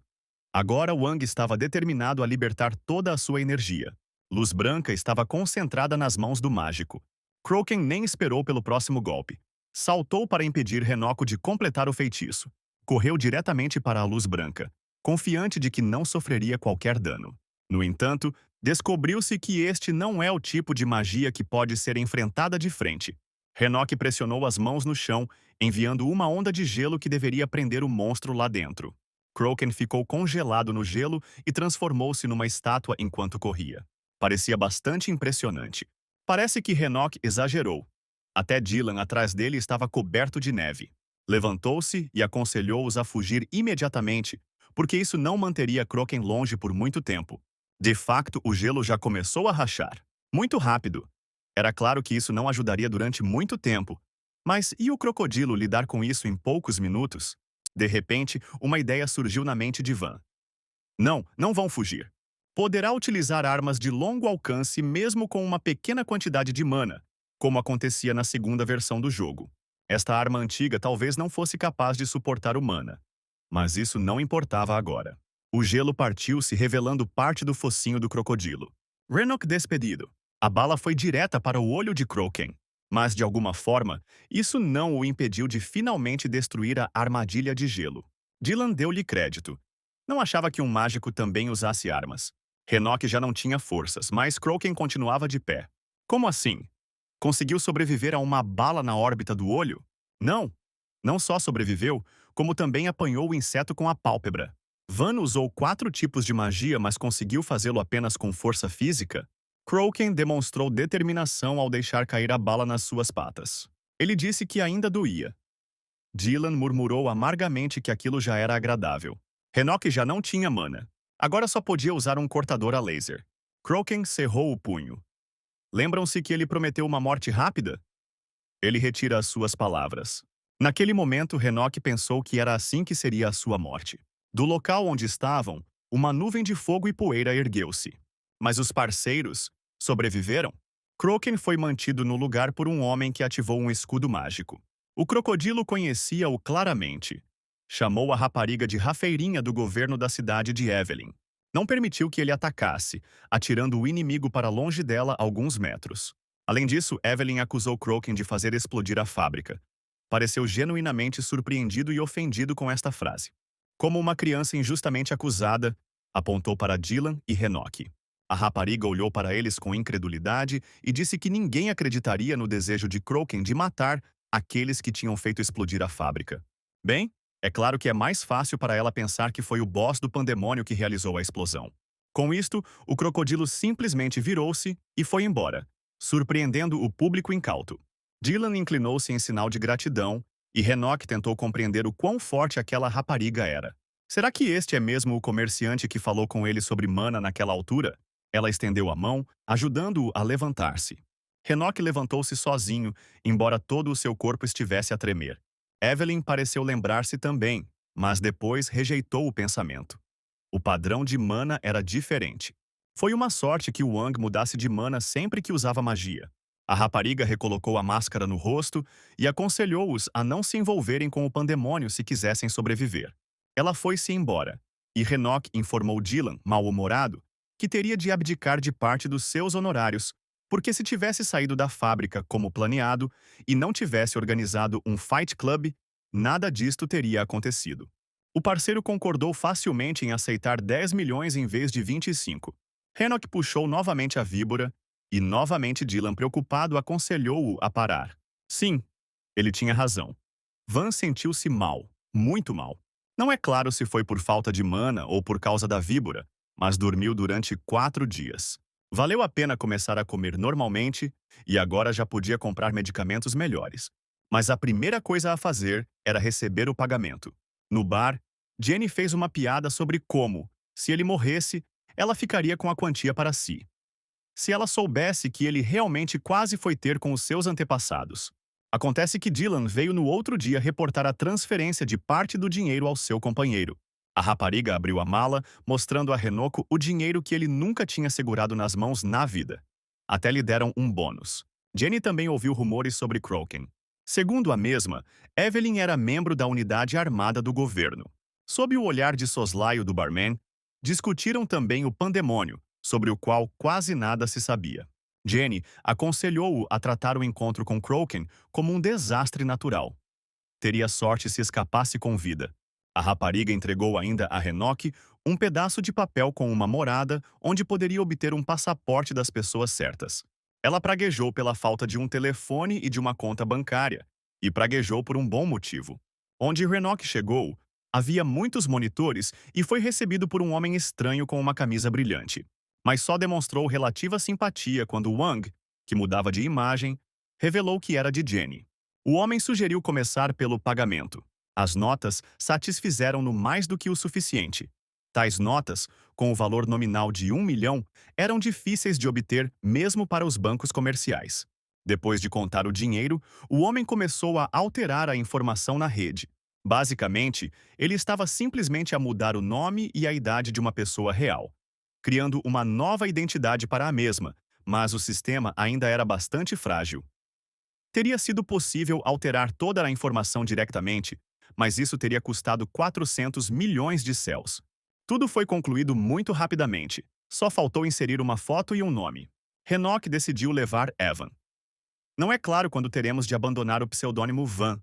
Agora Wang estava determinado a libertar toda a sua energia. Luz branca estava concentrada nas mãos do mágico. Croken nem esperou pelo próximo golpe. Saltou para impedir Renoco de completar o feitiço. Correu diretamente para a luz branca, confiante de que não sofreria qualquer dano. No entanto, descobriu-se que este não é o tipo de magia que pode ser enfrentada de frente. Renoc pressionou as mãos no chão, enviando uma onda de gelo que deveria prender o monstro lá dentro. Croken ficou congelado no gelo e transformou-se numa estátua enquanto corria. Parecia bastante impressionante. Parece que Renoc exagerou. Até Dylan atrás dele estava coberto de neve. Levantou-se e aconselhou-os a fugir imediatamente, porque isso não manteria Croken longe por muito tempo. De facto, o gelo já começou a rachar. Muito rápido. Era claro que isso não ajudaria durante muito tempo. Mas e o crocodilo lidar com isso em poucos minutos? De repente, uma ideia surgiu na mente de Van. Não, não vão fugir. Poderá utilizar armas de longo alcance mesmo com uma pequena quantidade de mana, como acontecia na segunda versão do jogo. Esta arma antiga talvez não fosse capaz de suportar o mana. Mas isso não importava agora. O gelo partiu-se, revelando parte do focinho do crocodilo. Renok despedido. A bala foi direta para o olho de Kroken. Mas, de alguma forma, isso não o impediu de finalmente destruir a armadilha de gelo. Dylan deu-lhe crédito. Não achava que um mágico também usasse armas. Renok já não tinha forças, mas Kroken continuava de pé. Como assim? Conseguiu sobreviver a uma bala na órbita do olho? Não. Não só sobreviveu, como também apanhou o inseto com a pálpebra. Van usou 4 tipos de magia, mas conseguiu fazê-lo apenas com força física? Kroken demonstrou determinação ao deixar cair a bala nas suas patas. Ele disse que ainda doía. Dylan murmurou amargamente que aquilo já era agradável. Renok já não tinha mana. Agora só podia usar um cortador a laser. Kroken cerrou o punho. Lembram-se que ele prometeu uma morte rápida? Ele retira as suas palavras. Naquele momento, Renok pensou que era assim que seria a sua morte. Do local onde estavam, uma nuvem de fogo e poeira ergueu-se. Mas os parceiros sobreviveram? Kroken foi mantido no lugar por um homem que ativou um escudo mágico. O crocodilo conhecia-o claramente. Chamou a rapariga de rafeirinha do governo da cidade de Evelyn. Não permitiu que ele atacasse, atirando o inimigo para longe dela alguns metros. Além disso, Evelyn acusou Kroken de fazer explodir a fábrica. Pareceu genuinamente surpreendido e ofendido com esta frase. Como uma criança injustamente acusada, apontou para Dylan e Renok. A rapariga olhou para eles com incredulidade e disse que ninguém acreditaria no desejo de Kroken de matar aqueles que tinham feito explodir a fábrica. Bem, é claro que é mais fácil para ela pensar que foi o boss do pandemônio que realizou a explosão. Com isto, o crocodilo simplesmente virou-se e foi embora, surpreendendo o público incauto. Dylan inclinou-se em sinal de gratidão e Renok tentou compreender o quão forte aquela rapariga era. Será que este é mesmo o comerciante que falou com ele sobre mana naquela altura? Ela estendeu a mão, ajudando-o a levantar-se. Renok levantou-se sozinho, embora todo o seu corpo estivesse a tremer. Evelyn pareceu lembrar-se também, mas depois rejeitou o pensamento. O padrão de mana era diferente. Foi uma sorte que Wang mudasse de mana sempre que usava magia. A rapariga recolocou a máscara no rosto e aconselhou-os a não se envolverem com o pandemônio se quisessem sobreviver. Ela foi-se embora, e Renok informou Dylan, mal-humorado, que teria de abdicar de parte dos seus honorários, porque se tivesse saído da fábrica como planeado e não tivesse organizado um Fight Club, nada disto teria acontecido. O parceiro concordou facilmente em aceitar 10 milhões em vez de 25. Renok puxou novamente a víbora e novamente Dylan, preocupado, aconselhou-o a parar. Sim, ele tinha razão. Van sentiu-se mal, muito mal. Não é claro se foi por falta de mana ou por causa da víbora, mas dormiu durante 4 dias. Valeu a pena começar a comer normalmente e agora já podia comprar medicamentos melhores. Mas a primeira coisa a fazer era receber o pagamento. No bar, Jenny fez uma piada sobre como, se ele morresse, ela ficaria com a quantia para si. Se ela soubesse que ele realmente quase foi ter com os seus antepassados. Acontece que Dylan veio no outro dia reportar a transferência de parte do dinheiro ao seu companheiro. A rapariga abriu a mala, mostrando a Renoko o dinheiro que ele nunca tinha segurado nas mãos na vida. Até lhe deram um bônus. Jenny também ouviu rumores sobre Kroken. Segundo a mesma, Evelyn era membro da unidade armada do governo. Sob o olhar de soslaio do barman, discutiram também o pandemônio, sobre o qual quase nada se sabia. Jenny aconselhou-o a tratar o encontro com Kroken como um desastre natural. Teria sorte se escapasse com vida. A rapariga entregou ainda a Renok um pedaço de papel com uma morada onde poderia obter um passaporte das pessoas certas. Ela praguejou pela falta de um telefone e de uma conta bancária, e praguejou por um bom motivo. Onde Renok chegou, havia muitos monitores e foi recebido por um homem estranho com uma camisa brilhante. Mas só demonstrou relativa simpatia quando Wang, que mudava de imagem, revelou que era de Jenny. O homem sugeriu começar pelo pagamento. As notas satisfizeram-no mais do que o suficiente. Tais notas, com o valor nominal de 1 milhão, eram difíceis de obter mesmo para os bancos comerciais. Depois de contar o dinheiro, o homem começou a alterar a informação na rede. Basicamente, ele estava simplesmente a mudar o nome e a idade de uma pessoa real, criando uma nova identidade para a mesma, mas o sistema ainda era bastante frágil. Teria sido possível alterar toda a informação diretamente, mas isso teria custado 400 milhões de céus. Tudo foi concluído muito rapidamente. Só faltou inserir uma foto e um nome. Enoch decidiu levar Evan. Não é claro quando teremos de abandonar o pseudônimo Van.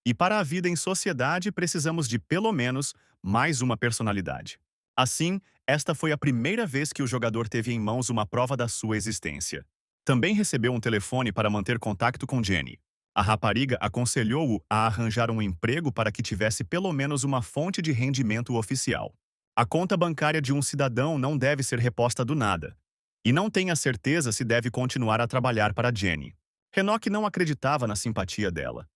E para a vida em sociedade precisamos de, pelo menos, mais uma personalidade. Assim, esta foi a primeira vez que o jogador teve em mãos uma prova da sua existência. Também recebeu um telefone para manter contato com Jenny. A rapariga aconselhou-o a arranjar um emprego para que tivesse pelo menos uma fonte de rendimento oficial. A conta bancária de um cidadão não deve ser reposta do nada. E não tenha certeza se deve continuar a trabalhar para Jenny. Enoch não acreditava na simpatia dela.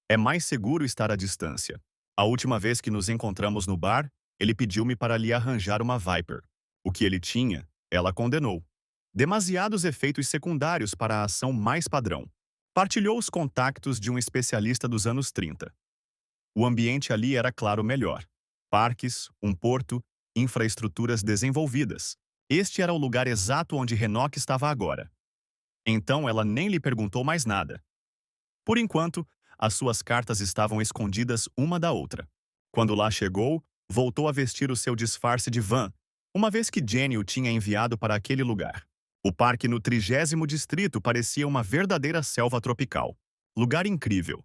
É mais seguro estar à distância. A última vez que nos encontramos no bar, ele pediu-me para lhe arranjar uma Viper. O que ele tinha, ela condenou. Demasiados efeitos secundários para a ação mais padrão. Partilhou os contactos de um especialista dos anos 30. O ambiente ali era claro melhor. Parques, um porto, infraestruturas desenvolvidas. Este era o lugar exato onde Enoch estava agora. Então ela nem lhe perguntou mais nada. Por enquanto, as suas cartas estavam escondidas uma da outra. Quando lá chegou, voltou a vestir o seu disfarce de Van, uma vez que Jenny o tinha enviado para aquele lugar. O parque no 30º distrito parecia uma verdadeira selva tropical. Lugar incrível.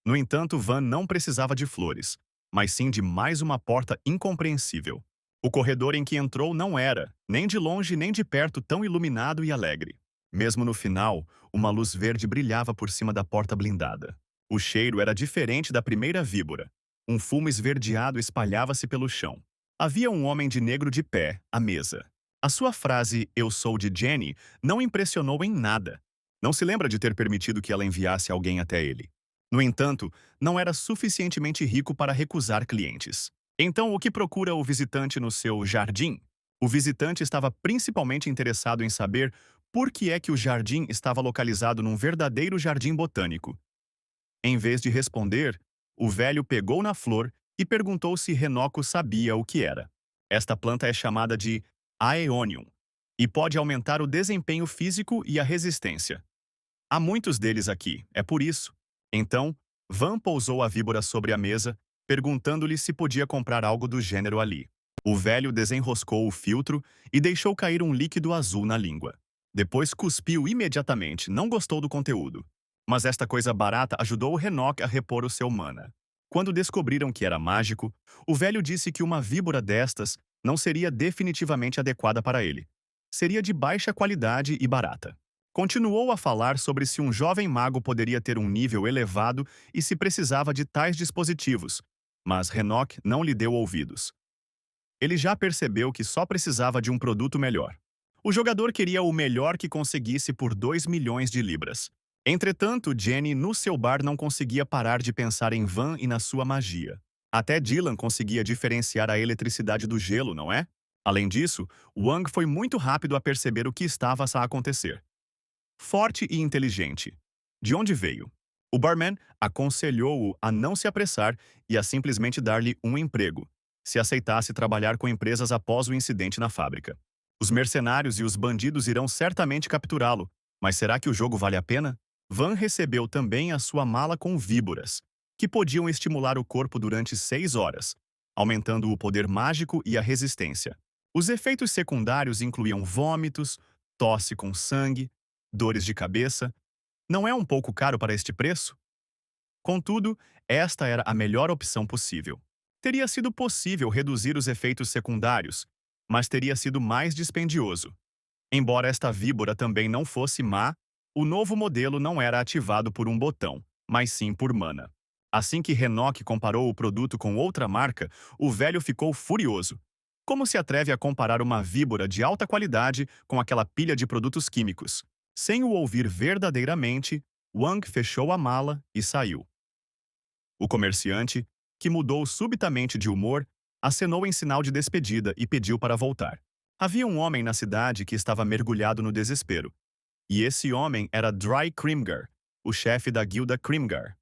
No entanto, Van não precisava de flores, mas sim de mais uma porta incompreensível. O corredor em que entrou não era, nem de longe nem de perto, tão iluminado e alegre. Mesmo no final, uma luz verde brilhava por cima da porta blindada. O cheiro era diferente da primeira víbora. Um fumo esverdeado espalhava-se pelo chão. Havia um homem de negro de pé, à mesa. A sua frase, "Eu sou de Jenny", não impressionou em nada. Não se lembra de ter permitido que ela enviasse alguém até ele. No entanto, não era suficientemente rico para recusar clientes. Então, o que procura o visitante no seu jardim? O visitante estava principalmente interessado em saber por que é que o jardim estava localizado num verdadeiro jardim botânico. Em vez de responder, o velho pegou na flor e perguntou se Enoch sabia o que era. Esta planta é chamada de Aeonium e pode aumentar o desempenho físico e a resistência. Há muitos deles aqui, é por isso. Então, Van pousou a víbora sobre a mesa, perguntando-lhe se podia comprar algo do gênero ali. O velho desenroscou o filtro e deixou cair um líquido azul na língua. Depois cuspiu imediatamente, não gostou do conteúdo. Mas esta coisa barata ajudou o Enoch a repor o seu mana. Quando descobriram que era mágico, o velho disse que uma víbora destas não seria definitivamente adequada para ele. Seria de baixa qualidade e barata. Continuou a falar sobre se um jovem mago poderia ter um nível elevado e se precisava de tais dispositivos, mas Enoch não lhe deu ouvidos. Ele já percebeu que só precisava de um produto melhor. O jogador queria o melhor que conseguisse por 2 milhões de libras. Entretanto, Jenny no seu bar não conseguia parar de pensar em Van e na sua magia. Até Dylan conseguia diferenciar a eletricidade do gelo, não é? Além disso, Wang foi muito rápido a perceber o que estava a acontecer. Forte e inteligente. De onde veio? O barman aconselhou-o a não se apressar e a simplesmente dar-lhe um emprego, se aceitasse trabalhar com empresas após o incidente na fábrica. Os mercenários e os bandidos irão certamente capturá-lo, mas será que o jogo vale a pena? Van recebeu também a sua mala com víboras, que podiam estimular o corpo durante 6 horas, aumentando o poder mágico e a resistência. Os efeitos secundários incluíam vômitos, tosse com sangue, dores de cabeça. Não é um pouco caro para este preço? Contudo, esta era a melhor opção possível. Teria sido possível reduzir os efeitos secundários, mas teria sido mais dispendioso. Embora esta víbora também não fosse má, o novo modelo não era ativado por um botão, mas sim por mana. Assim que Enoch comparou o produto com outra marca, o velho ficou furioso. Como se atreve a comparar uma víbora de alta qualidade com aquela pilha de produtos químicos? Sem o ouvir verdadeiramente, Wang fechou a mala e saiu. O comerciante, que mudou subitamente de humor, acenou em sinal de despedida e pediu para voltar. Havia um homem na cidade que estava mergulhado no desespero. E esse homem era Dry Krimgar, o chefe da guilda Krimgar.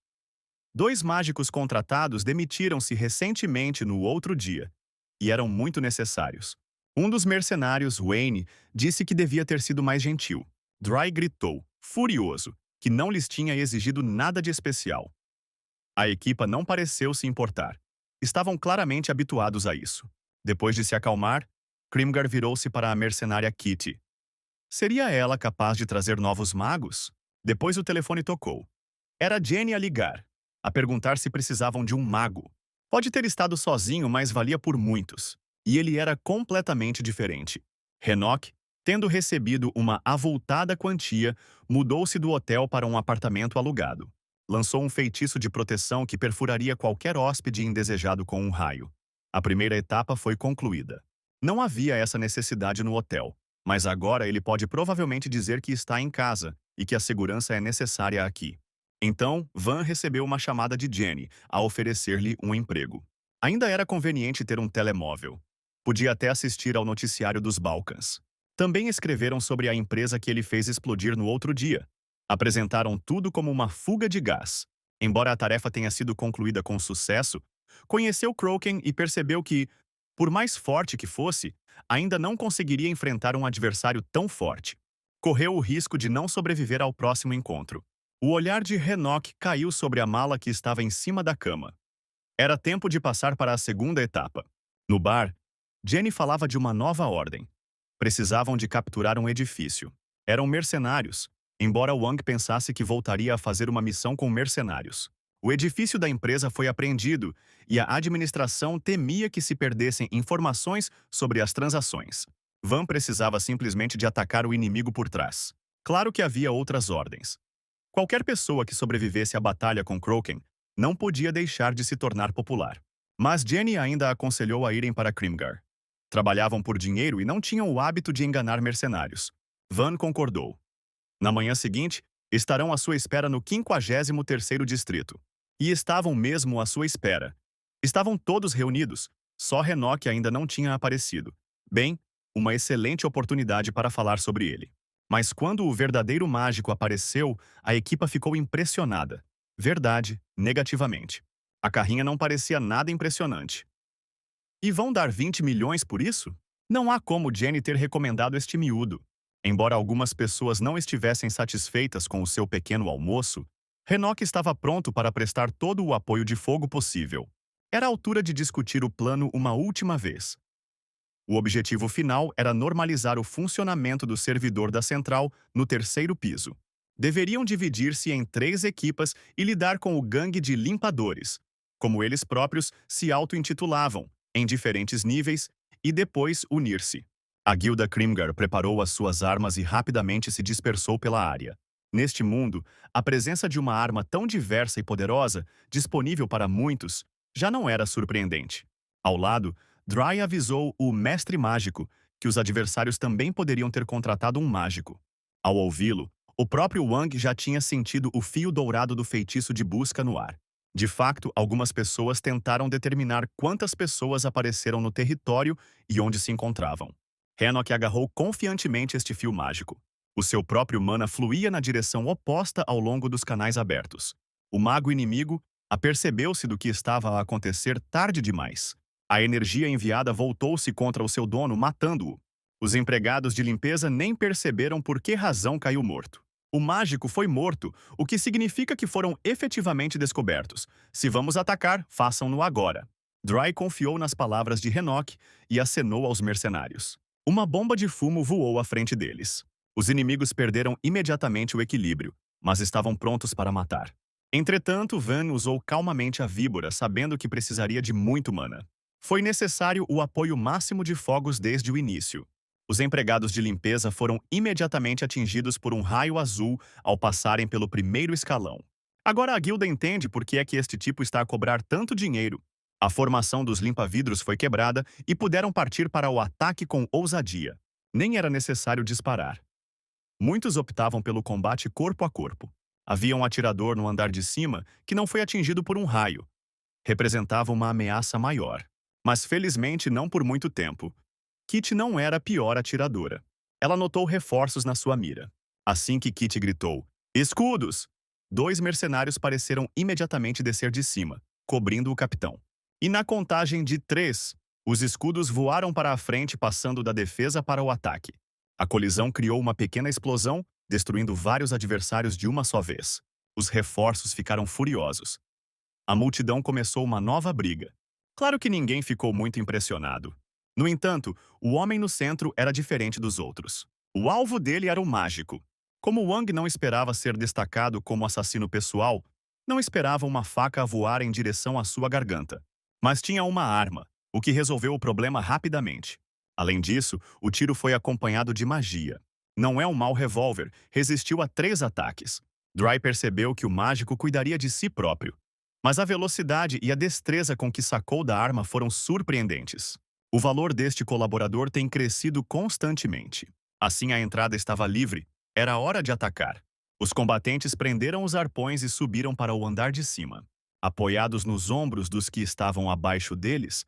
2 mágicos contratados demitiram-se recentemente no outro dia, e eram muito necessários. Um dos mercenários, Wayne, disse que devia ter sido mais gentil. Dry gritou, furioso, que não lhes tinha exigido nada de especial. A equipa não pareceu se importar. Estavam claramente habituados a isso. Depois de se acalmar, Krimgar virou-se para a mercenária Kitty. Seria ela capaz de trazer novos magos? Depois o telefone tocou. Era Jenny a ligar, a perguntar se precisavam de um mago. Pode ter estado sozinho, mas valia por muitos. E ele era completamente diferente. Renok, tendo recebido uma avultada quantia, mudou-se do hotel para um apartamento alugado. Lançou um feitiço de proteção que perfuraria qualquer hóspede indesejado com um raio. A primeira etapa foi concluída. Não havia essa necessidade no hotel, mas agora ele pode provavelmente dizer que está em casa e que a segurança é necessária aqui. Então, Van recebeu uma chamada de Jenny a oferecer-lhe um emprego. Ainda era conveniente ter um telemóvel. Podia até assistir ao noticiário dos Balcãs. Também escreveram sobre a empresa que ele fez explodir no outro dia. Apresentaram tudo como uma fuga de gás. Embora a tarefa tenha sido concluída com sucesso, conheceu Kroken e percebeu que, por mais forte que fosse, ainda não conseguiria enfrentar um adversário tão forte. Correu o risco de não sobreviver ao próximo encontro. O olhar de Renok caiu sobre a mala que estava em cima da cama. Era tempo de passar para a segunda etapa. No bar, Jenny falava de uma nova ordem. Precisavam de capturar um edifício. Eram mercenários, embora Wang pensasse que voltaria a fazer uma missão com mercenários. O edifício da empresa foi apreendido e a administração temia que se perdessem informações sobre as transações. Van precisava simplesmente de atacar o inimigo por trás. Claro que havia outras ordens. Qualquer pessoa que sobrevivesse à batalha com Kroken não podia deixar de se tornar popular. Mas Jenny ainda aconselhou a irem para Krimgar. Trabalhavam por dinheiro e não tinham o hábito de enganar mercenários. Van concordou. Na manhã seguinte, estarão à sua espera no 53º distrito. E estavam mesmo à sua espera. Estavam todos reunidos, só Renok ainda não tinha aparecido. Bem, uma excelente oportunidade para falar sobre ele. Mas quando o verdadeiro mágico apareceu, a equipa ficou impressionada. Verdade, negativamente. A carrinha não parecia nada impressionante. E vão dar 20 milhões por isso? Não há como Jenny ter recomendado este miúdo. Embora algumas pessoas não estivessem satisfeitas com o seu pequeno almoço, Renok estava pronto para prestar todo o apoio de fogo possível. Era a altura de discutir o plano uma última vez. O objetivo final era normalizar o funcionamento do servidor da central no terceiro piso. Deveriam dividir-se em 3 equipas e lidar com o gangue de limpadores, como eles próprios se auto-intitulavam, em diferentes níveis, e depois unir-se. A guilda Krimgar preparou as suas armas e rapidamente se dispersou pela área. Neste mundo, a presença de uma arma tão diversa e poderosa, disponível para muitos, já não era surpreendente. Ao lado, Dry avisou o Mestre Mágico que os adversários também poderiam ter contratado um mágico. Ao ouvi-lo, o próprio Wang já tinha sentido o fio dourado do feitiço de busca no ar. De facto, algumas pessoas tentaram determinar quantas pessoas apareceram no território e onde se encontravam. Renok agarrou confiantemente este fio mágico. O seu próprio mana fluía na direção oposta ao longo dos canais abertos. O mago inimigo apercebeu-se do que estava a acontecer tarde demais. A energia enviada voltou-se contra o seu dono, matando-o. Os empregados de limpeza nem perceberam por que razão caiu morto. O mágico foi morto, o que significa que foram efetivamente descobertos. Se vamos atacar, façam-no agora. Dry confiou nas palavras de Renok e acenou aos mercenários. Uma bomba de fumo voou à frente deles. Os inimigos perderam imediatamente o equilíbrio, mas estavam prontos para matar. Entretanto, Van usou calmamente a víbora, sabendo que precisaria de muito mana. Foi necessário o apoio máximo de fogos desde o início. Os empregados de limpeza foram imediatamente atingidos por um raio azul ao passarem pelo primeiro escalão. Agora a guilda entende por que é que este tipo está a cobrar tanto dinheiro. A formação dos limpa-vidros foi quebrada e puderam partir para o ataque com ousadia. Nem era necessário disparar. Muitos optavam pelo combate corpo a corpo. Havia um atirador no andar de cima que não foi atingido por um raio. Representava uma ameaça maior. Mas felizmente não por muito tempo. Kitty não era a pior atiradora. Ela notou reforços na sua mira. Assim que Kitty gritou, "Escudos!", 2 mercenários pareceram imediatamente descer de cima, cobrindo o capitão. E na contagem de 3, os escudos voaram para a frente, passando da defesa para o ataque. A colisão criou uma pequena explosão, destruindo vários adversários de uma só vez. Os reforços ficaram furiosos. A multidão começou uma nova briga. Claro que ninguém ficou muito impressionado. No entanto, o homem no centro era diferente dos outros. O alvo dele era o mágico. Como Wang não esperava ser destacado como assassino pessoal, não esperava uma faca a voar em direção à sua garganta. Mas tinha uma arma, o que resolveu o problema rapidamente. Além disso, o tiro foi acompanhado de magia. Não é um mau revólver, resistiu a 3 ataques. Dry percebeu que o mágico cuidaria de si próprio. Mas a velocidade e a destreza com que sacou da arma foram surpreendentes. O valor deste colaborador tem crescido constantemente. Assim a entrada estava livre, era hora de atacar. Os combatentes prenderam os arpões e subiram para o andar de cima. Apoiados nos ombros dos que estavam abaixo deles,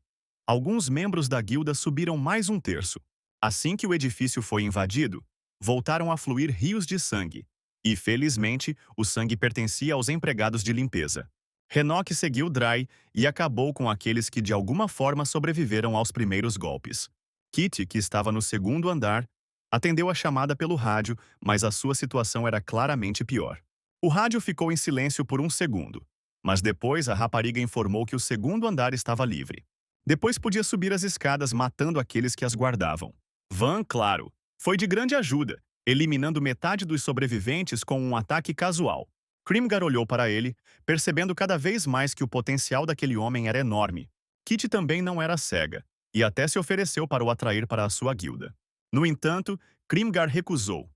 alguns membros da guilda subiram mais um terço. Assim que o edifício foi invadido, voltaram a fluir rios de sangue. E, felizmente, o sangue pertencia aos empregados de limpeza. Renok seguiu Dry e acabou com aqueles que de alguma forma sobreviveram aos primeiros golpes. Kitty, que estava no segundo andar, atendeu a chamada pelo rádio, mas a sua situação era claramente pior. O rádio ficou em silêncio por um segundo, mas depois a rapariga informou que o segundo andar estava livre. Depois podia subir as escadas matando aqueles que as guardavam. Van, claro, foi de grande ajuda, eliminando metade dos sobreviventes com um ataque casual. Krimgar olhou para ele, percebendo cada vez mais que o potencial daquele homem era enorme. Kitty também não era cega, e até se ofereceu para o atrair para a sua guilda. No entanto, Krimgar recusou.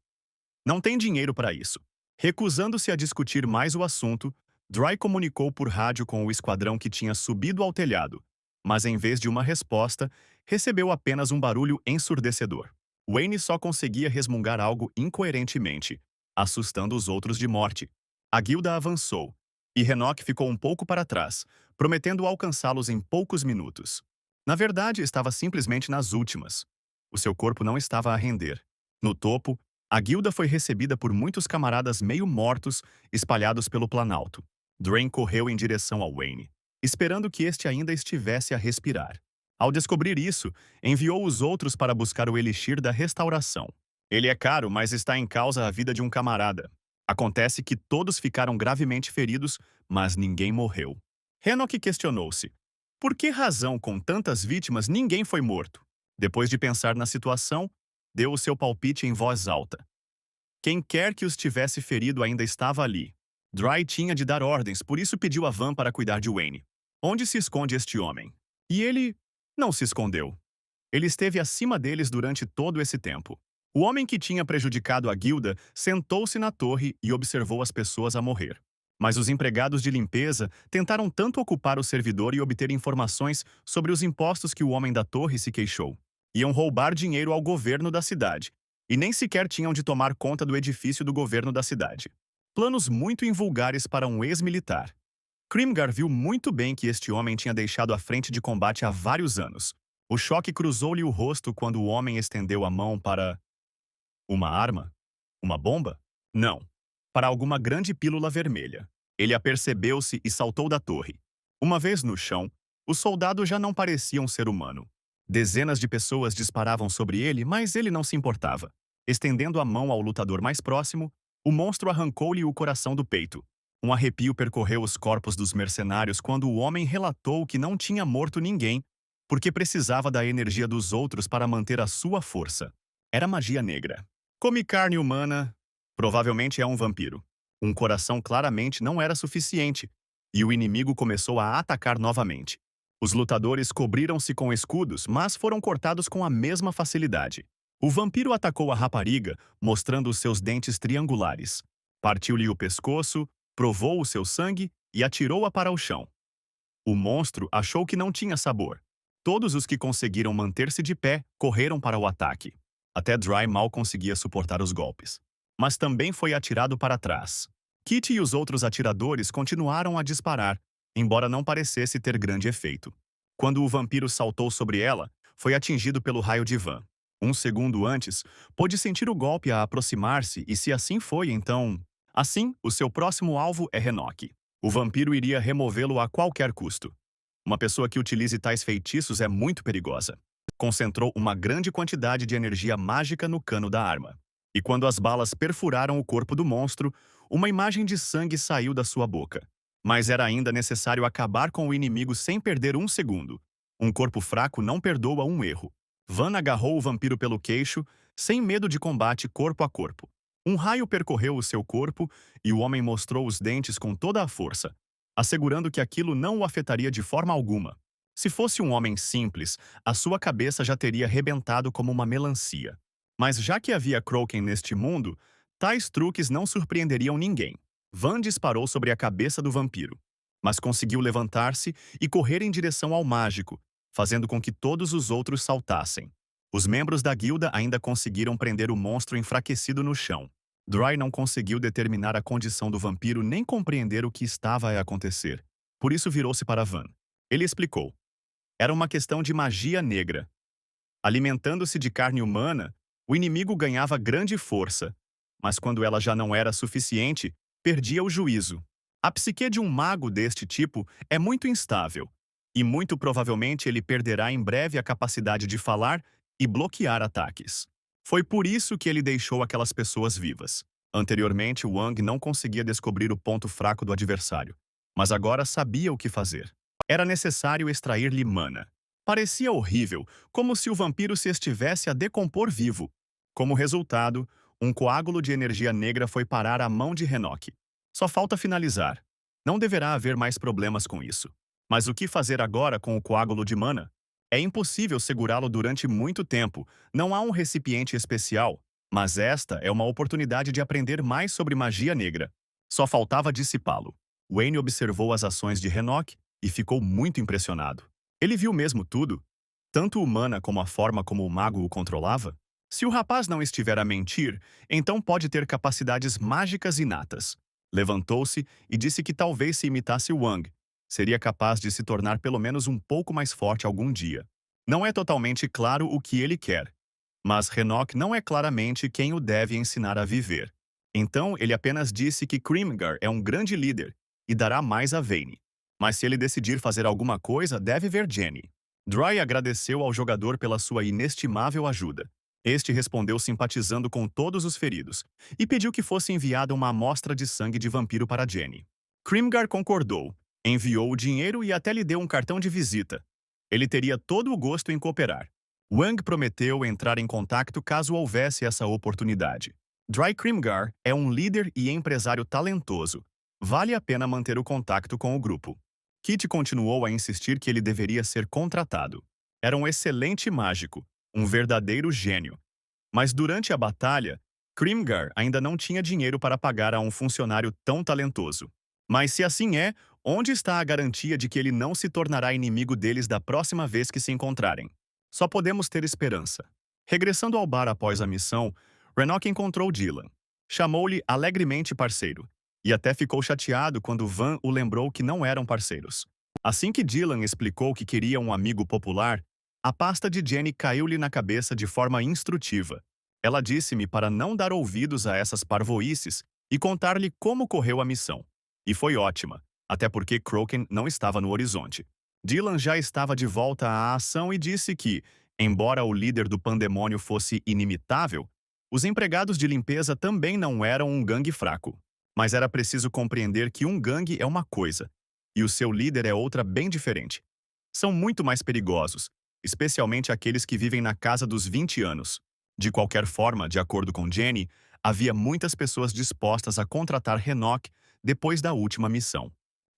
Não tem dinheiro para isso. Recusando-se a discutir mais o assunto, Dry comunicou por rádio com o esquadrão que tinha subido ao telhado, mas em vez de uma resposta, recebeu apenas um barulho ensurdecedor. Wayne só conseguia resmungar algo incoerentemente, assustando os outros de morte. A guilda avançou, e Renok ficou um pouco para trás, prometendo alcançá-los em poucos minutos. Na verdade, estava simplesmente nas últimas. O seu corpo não estava a render. No topo, a guilda foi recebida por muitos camaradas meio mortos espalhados pelo planalto. Drain correu em direção ao Wayne, esperando que este ainda estivesse a respirar. Ao descobrir isso, enviou os outros para buscar o elixir da restauração. Ele é caro, mas está em causa a vida de um camarada. Acontece que todos ficaram gravemente feridos, mas ninguém morreu. Renok questionou-se. Por que razão, com tantas vítimas, ninguém foi morto? Depois de pensar na situação, deu o seu palpite em voz alta. Quem quer que os tivesse ferido ainda estava ali. Dry tinha de dar ordens, por isso pediu a Van para cuidar de Wayne. Onde se esconde este homem? E ele não se escondeu. Ele esteve acima deles durante todo esse tempo. O homem que tinha prejudicado a guilda sentou-se na torre e observou as pessoas a morrer. Mas os empregados de limpeza tentaram tanto ocupar o servidor e obter informações sobre os impostos que o homem da torre se queixou. Iam roubar dinheiro ao governo da cidade, e nem sequer tinham de tomar conta do edifício do governo da cidade. Planos muito invulgares para um ex-militar. Krimgar viu muito bem que este homem tinha deixado a frente de combate há vários anos. O choque cruzou-lhe o rosto quando o homem estendeu a mão para... Uma arma? Uma bomba? Não. Para alguma grande pílula vermelha. Ele apercebeu-se e saltou da torre. Uma vez no chão, o soldado já não parecia um ser humano. Dezenas de pessoas disparavam sobre ele, mas ele não se importava. Estendendo a mão ao lutador mais próximo, o monstro arrancou-lhe o coração do peito. Um arrepio percorreu os corpos dos mercenários quando o homem relatou que não tinha morto ninguém, porque precisava da energia dos outros para manter a sua força. Era magia negra. Come carne humana, provavelmente é um vampiro. Um coração claramente não era suficiente, e o inimigo começou a atacar novamente. Os lutadores cobriram-se com escudos, mas foram cortados com a mesma facilidade. O vampiro atacou a rapariga, mostrando os seus dentes triangulares. Partiu-lhe o pescoço, provou o seu sangue e atirou-a para o chão. O monstro achou que não tinha sabor. Todos os que conseguiram manter-se de pé correram para o ataque. Até Dry mal conseguia suportar os golpes. Mas também foi atirado para trás. Kitty e os outros atiradores continuaram a disparar, embora não parecesse ter grande efeito. Quando o vampiro saltou sobre ela, foi atingido pelo raio de Van. Um segundo antes, pôde sentir o golpe a aproximar-se e se assim foi, então... Assim, o seu próximo alvo é Renok. O vampiro iria removê-lo a qualquer custo. Uma pessoa que utilize tais feitiços é muito perigosa. Concentrou uma grande quantidade de energia mágica no cano da arma. E quando as balas perfuraram o corpo do monstro, uma imagem de sangue saiu da sua boca. Mas era ainda necessário acabar com o inimigo sem perder um segundo. Um corpo fraco não perdoa um erro. Van agarrou o vampiro pelo queixo, sem medo de combate corpo a corpo. Um raio percorreu o seu corpo e o homem mostrou os dentes com toda a força, assegurando que aquilo não o afetaria de forma alguma. Se fosse um homem simples, a sua cabeça já teria rebentado como uma melancia. Mas já que havia Kraken neste mundo, tais truques não surpreenderiam ninguém. Van disparou sobre a cabeça do vampiro, mas conseguiu levantar-se e correr em direção ao mágico, fazendo com que todos os outros saltassem. Os membros da guilda ainda conseguiram prender o monstro enfraquecido no chão. Dry não conseguiu determinar a condição do vampiro nem compreender o que estava a acontecer. Por isso virou-se para Van. Ele explicou. Era uma questão de magia negra. Alimentando-se de carne humana, o inimigo ganhava grande força, mas quando ela já não era suficiente, perdia o juízo. A psique de um mago deste tipo é muito instável, e muito provavelmente ele perderá em breve a capacidade de falar e bloquear ataques. Foi por isso que ele deixou aquelas pessoas vivas. Anteriormente, Wang não conseguia descobrir o ponto fraco do adversário, mas agora sabia o que fazer. Era necessário extrair-lhe mana. Parecia horrível, como se o vampiro se estivesse a decompor vivo. Como resultado, um coágulo de energia negra foi parar à mão de Renok. Só falta finalizar. Não deverá haver mais problemas com isso. Mas o que fazer agora com o coágulo de mana? É impossível segurá-lo durante muito tempo. Não há um recipiente especial, mas esta é uma oportunidade de aprender mais sobre magia negra. Só faltava dissipá-lo. Wayne observou as ações de Renok e ficou muito impressionado. Ele viu mesmo tudo, tanto o mana como a forma como o mago o controlava. Se o rapaz não estiver a mentir, então pode ter capacidades mágicas inatas. Levantou-se e disse que talvez se imitasse Wang, seria capaz de se tornar pelo menos um pouco mais forte algum dia. Não é totalmente claro o que ele quer, mas Renok não é claramente quem o deve ensinar a viver. Então ele apenas disse que Krimgar é um grande líder e dará mais a Vayne. Mas se ele decidir fazer alguma coisa, deve ver Jenny. Dry agradeceu ao jogador pela sua inestimável ajuda. Este respondeu simpatizando com todos os feridos e pediu que fosse enviada uma amostra de sangue de vampiro para Jenny. Krimgar concordou, enviou o dinheiro e até lhe deu um cartão de visita. Ele teria todo o gosto em cooperar. Wang prometeu entrar em contato caso houvesse essa oportunidade. Dry Krimgar é um líder e empresário talentoso. Vale a pena manter o contato com o grupo. Kit continuou a insistir que ele deveria ser contratado. Era um excelente mágico, um verdadeiro gênio. Mas durante a batalha, Krimgar ainda não tinha dinheiro para pagar a um funcionário tão talentoso. Mas se assim é, onde está a garantia de que ele não se tornará inimigo deles da próxima vez que se encontrarem? Só podemos ter esperança. Regressando ao bar após a missão, Renok encontrou Dylan. Chamou-lhe alegremente parceiro, e até ficou chateado quando Van o lembrou que não eram parceiros. Assim que Dylan explicou que queria um amigo popular, a pasta de Jenny caiu-lhe na cabeça de forma instrutiva. Ela disse-me para não dar ouvidos a essas parvoíces e contar-lhe como correu a missão. E foi ótima, até porque Kraken não estava no horizonte. Dylan já estava de volta à ação e disse que, embora o líder do pandemônio fosse inimitável, os empregados de limpeza também não eram um gangue fraco. Mas era preciso compreender que um gangue é uma coisa, e o seu líder é outra bem diferente. São muito mais perigosos, especialmente aqueles que vivem na casa dos 20 anos. De qualquer forma, de acordo com Jenny, havia muitas pessoas dispostas a contratar Renok depois da última missão.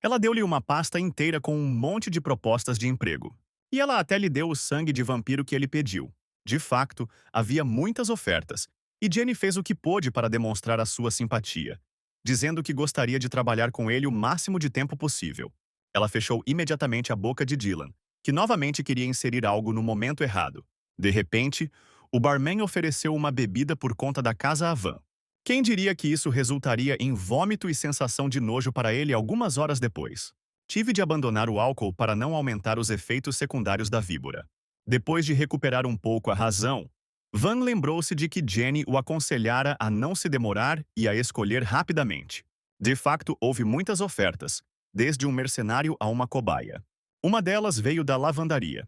Ela deu-lhe uma pasta inteira com um monte de propostas de emprego. E ela até lhe deu o sangue de vampiro que ele pediu. De facto, havia muitas ofertas, e Jenny fez o que pôde para demonstrar a sua simpatia, dizendo que gostaria de trabalhar com ele o máximo de tempo possível. Ela fechou imediatamente a boca de Dylan, que novamente queria inserir algo no momento errado. De repente, o barman ofereceu uma bebida por conta da casa a Van. Quem diria que isso resultaria em vômito e sensação de nojo para ele algumas horas depois? Tive de abandonar o álcool para não aumentar os efeitos secundários da víbora. Depois de recuperar um pouco a razão, Van lembrou-se de que Jenny o aconselhara a não se demorar e a escolher rapidamente. De facto, houve muitas ofertas, desde um mercenário a uma cobaia. Uma delas veio da lavandaria.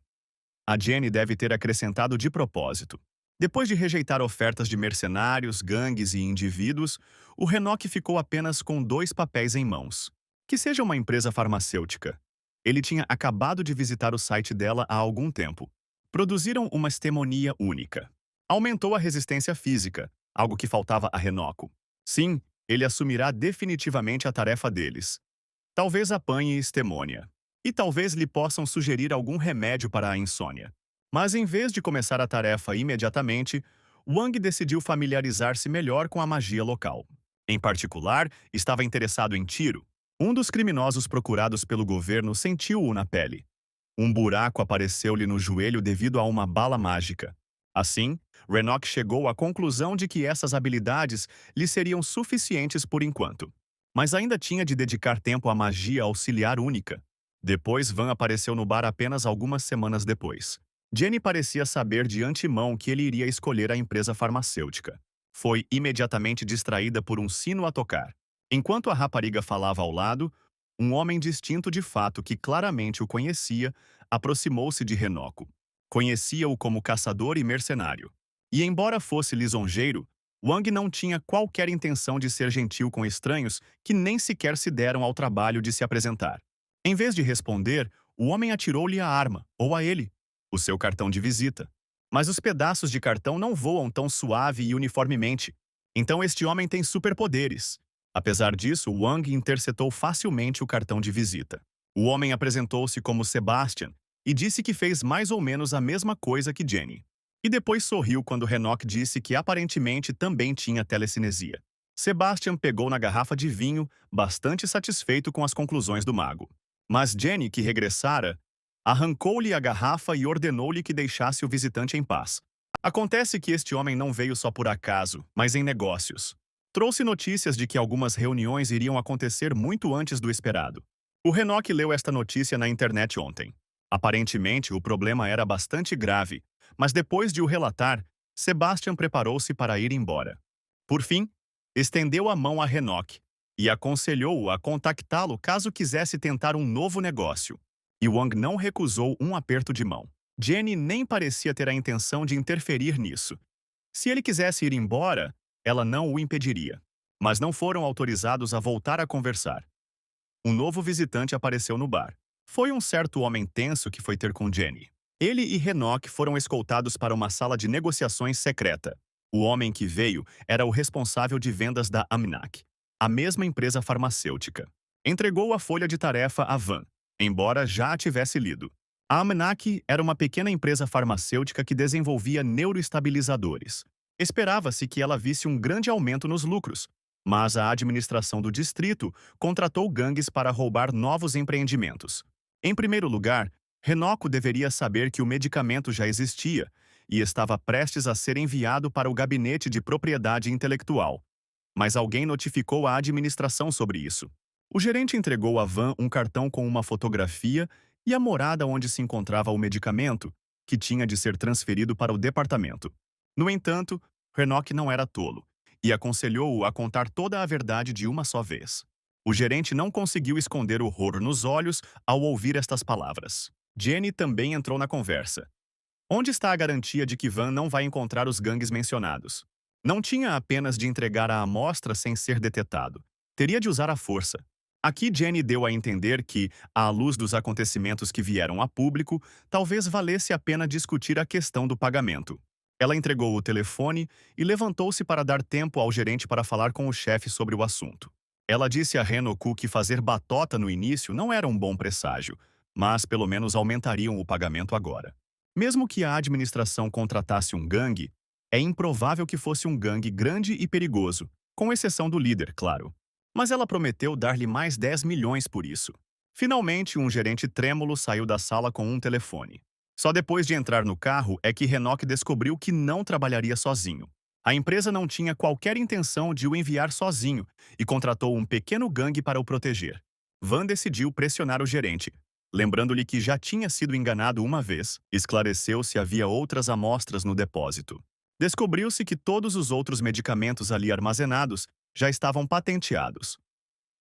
A Jenny deve ter acrescentado de propósito. Depois de rejeitar ofertas de mercenários, gangues e indivíduos, o Renok ficou apenas com dois papéis em mãos. Que seja uma empresa farmacêutica. Ele tinha acabado de visitar o site dela há algum tempo. Produziram uma estemonia única. Aumentou a resistência física, algo que faltava a Renoko. Sim, ele assumirá definitivamente a tarefa deles. Talvez apanhe estemônia. E talvez lhe possam sugerir algum remédio para a insônia. Mas em vez de começar a tarefa imediatamente, Wang decidiu familiarizar-se melhor com a magia local. Em particular, estava interessado em tiro. Um dos criminosos procurados pelo governo sentiu-o na pele. Um buraco apareceu-lhe no joelho devido a uma bala mágica. Assim, Renok chegou à conclusão de que essas habilidades lhe seriam suficientes por enquanto. Mas ainda tinha de dedicar tempo à magia auxiliar única. Depois, Van apareceu no bar apenas algumas semanas depois. Jenny parecia saber de antemão que ele iria escolher a empresa farmacêutica. Foi imediatamente distraída por um sino a tocar. Enquanto a rapariga falava ao lado, um homem distinto de fato que claramente o conhecia aproximou-se de Renoko. Conhecia-o como caçador e mercenário. E embora fosse lisonjeiro, Wang não tinha qualquer intenção de ser gentil com estranhos que nem sequer se deram ao trabalho de se apresentar. Em vez de responder, o homem atirou-lhe a arma, ou a ele, o seu cartão de visita. Mas os pedaços de cartão não voam tão suave e uniformemente. Então este homem tem superpoderes. Apesar disso, Wang interceptou facilmente o cartão de visita. O homem apresentou-se como Sebastian e disse que fez mais ou menos a mesma coisa que Jenny. E depois sorriu quando Renok disse que aparentemente também tinha telecinesia. Sebastian pegou na garrafa de vinho, bastante satisfeito com as conclusões do mago. Mas Jenny, que regressara, arrancou-lhe a garrafa e ordenou-lhe que deixasse o visitante em paz. Acontece que este homem não veio só por acaso, mas em negócios. Trouxe notícias de que algumas reuniões iriam acontecer muito antes do esperado. O Renok leu esta notícia na internet ontem. Aparentemente, o problema era bastante grave, mas depois de o relatar, Sebastian preparou-se para ir embora. Por fim, estendeu a mão a Renok e aconselhou-o a contactá-lo caso quisesse tentar um novo negócio. E Wang não recusou um aperto de mão. Jenny nem parecia ter a intenção de interferir nisso. Se ele quisesse ir embora, ela não o impediria. Mas não foram autorizados a voltar a conversar. Um novo visitante apareceu no bar. Foi um certo homem tenso que foi ter com Jenny. Ele e Renok foram escoltados para uma sala de negociações secreta. O homem que veio era o responsável de vendas da Amnak, a mesma empresa farmacêutica. Entregou a folha de tarefa a Van, embora já a tivesse lido. A Amnak era uma pequena empresa farmacêutica que desenvolvia neuroestabilizadores. Esperava-se que ela visse um grande aumento nos lucros, mas a administração do distrito contratou gangues para roubar novos empreendimentos. Em primeiro lugar, Renoko deveria saber que o medicamento já existia e estava prestes a ser enviado para o gabinete de propriedade intelectual. Mas alguém notificou a administração sobre isso. O gerente entregou a Van um cartão com uma fotografia e a morada onde se encontrava o medicamento, que tinha de ser transferido para o departamento. No entanto, Renok não era tolo e aconselhou-o a contar toda a verdade de uma só vez. O gerente não conseguiu esconder o horror nos olhos ao ouvir estas palavras. Jenny também entrou na conversa. Onde está a garantia de que Van não vai encontrar os gangues mencionados? Não tinha apenas de entregar a amostra sem ser detetado. Teria de usar a força. Aqui Jenny deu a entender que, à luz dos acontecimentos que vieram a público, talvez valesse a pena discutir a questão do pagamento. Ela entregou o telefone e levantou-se para dar tempo ao gerente para falar com o chefe sobre o assunto. Ela disse a Renoku que fazer batota no início não era um bom presságio, mas pelo menos aumentariam o pagamento agora. Mesmo que a administração contratasse um gangue, é improvável que fosse um gangue grande e perigoso, com exceção do líder, claro. Mas ela prometeu dar-lhe mais 10 milhões por isso. Finalmente, um gerente trêmulo saiu da sala com um telefone. Só depois de entrar no carro é que Renok descobriu que não trabalharia sozinho. A empresa não tinha qualquer intenção de o enviar sozinho e contratou um pequeno gangue para o proteger. Van decidiu pressionar o gerente. Lembrando-lhe que já tinha sido enganado uma vez, esclareceu se havia outras amostras no depósito. Descobriu-se que todos os outros medicamentos ali armazenados já estavam patenteados.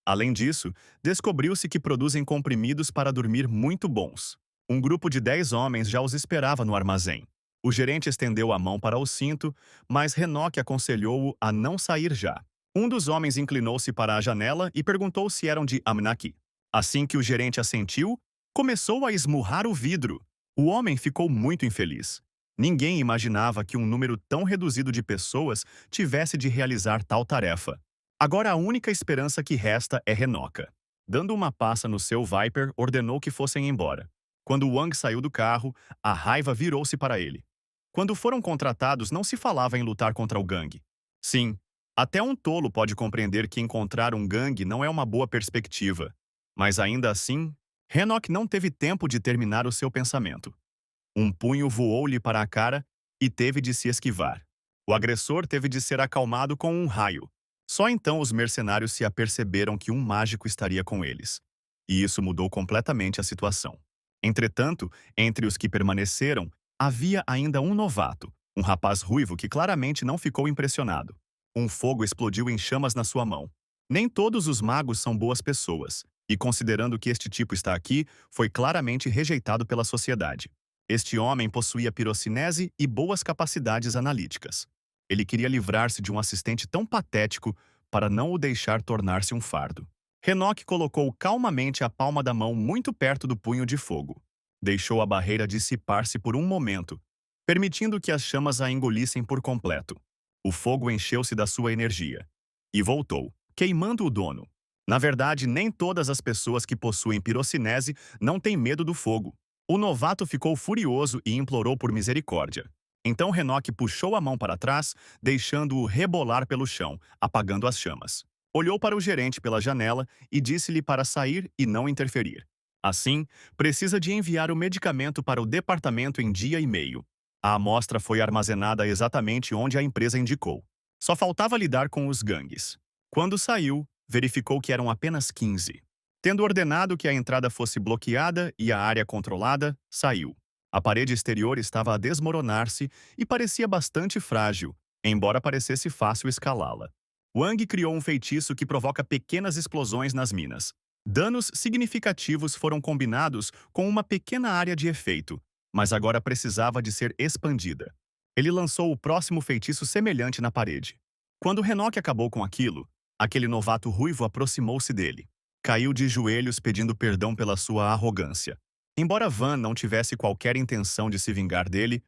Além disso, descobriu-se que produzem comprimidos para dormir muito bons. Um grupo de 10 homens já os esperava no armazém. O gerente estendeu a mão para o cinto, mas Enoch aconselhou-o a não sair já. Um dos homens inclinou-se para a janela e perguntou se eram de Amnaki. Assim que o gerente assentiu, começou a esmurrar o vidro. O homem ficou muito infeliz. Ninguém imaginava que um número tão reduzido de pessoas tivesse de realizar tal tarefa. Agora a única esperança que resta é Renoca. Dando uma passa no seu Viper, ordenou que fossem embora. Quando Wang saiu do carro, a raiva virou-se para ele. Quando foram contratados, não se falava em lutar contra o gangue. Sim, até um tolo pode compreender que encontrar um gangue não é uma boa perspectiva. Mas ainda assim, Enoch não teve tempo de terminar o seu pensamento. Um punho voou-lhe para a cara e teve de se esquivar. O agressor teve de ser acalmado com um raio. Só então os mercenários se aperceberam que um mágico estaria com eles. E isso mudou completamente a situação. Entretanto, entre os que permaneceram, havia ainda um novato, um rapaz ruivo que claramente não ficou impressionado. Um fogo explodiu em chamas na sua mão. Nem todos os magos são boas pessoas, e considerando que este tipo está aqui, foi claramente rejeitado pela sociedade. Este homem possuía pirocinese e boas capacidades analíticas. Ele queria livrar-se de um assistente tão patético para não o deixar tornar-se um fardo. Enoch colocou calmamente a palma da mão muito perto do punho de fogo. Deixou a barreira dissipar-se por um momento, permitindo que as chamas a engolissem por completo. O fogo encheu-se da sua energia. E voltou, queimando o dono. Na verdade, nem todas as pessoas que possuem pirocinese não têm medo do fogo. O novato ficou furioso e implorou por misericórdia. Então Enoch puxou a mão para trás, deixando-o rebolar pelo chão, apagando as chamas. Olhou para o gerente pela janela e disse-lhe para sair e não interferir. Assim, precisa de enviar o medicamento para o departamento em dia e meio. A amostra foi armazenada exatamente onde a empresa indicou. Só faltava lidar com os gangues. Quando saiu, verificou que eram apenas 15. Tendo ordenado que a entrada fosse bloqueada e a área controlada, saiu. A parede exterior estava a desmoronar-se e parecia bastante frágil, embora parecesse fácil escalá-la. Wang criou um feitiço que provoca pequenas explosões nas minas. Danos significativos foram combinados com uma pequena área de efeito, mas agora precisava de ser expandida. Ele lançou o próximo feitiço semelhante na parede. Quando Enoch acabou com aquilo, aquele novato ruivo aproximou-se dele. Caiu de joelhos pedindo perdão pela sua arrogância. Embora Van não tivesse qualquer intenção de se vingar dele,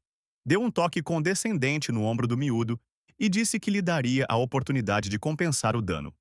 deu um toque condescendente no ombro do miúdo e disse que lhe daria a oportunidade de compensar o dano.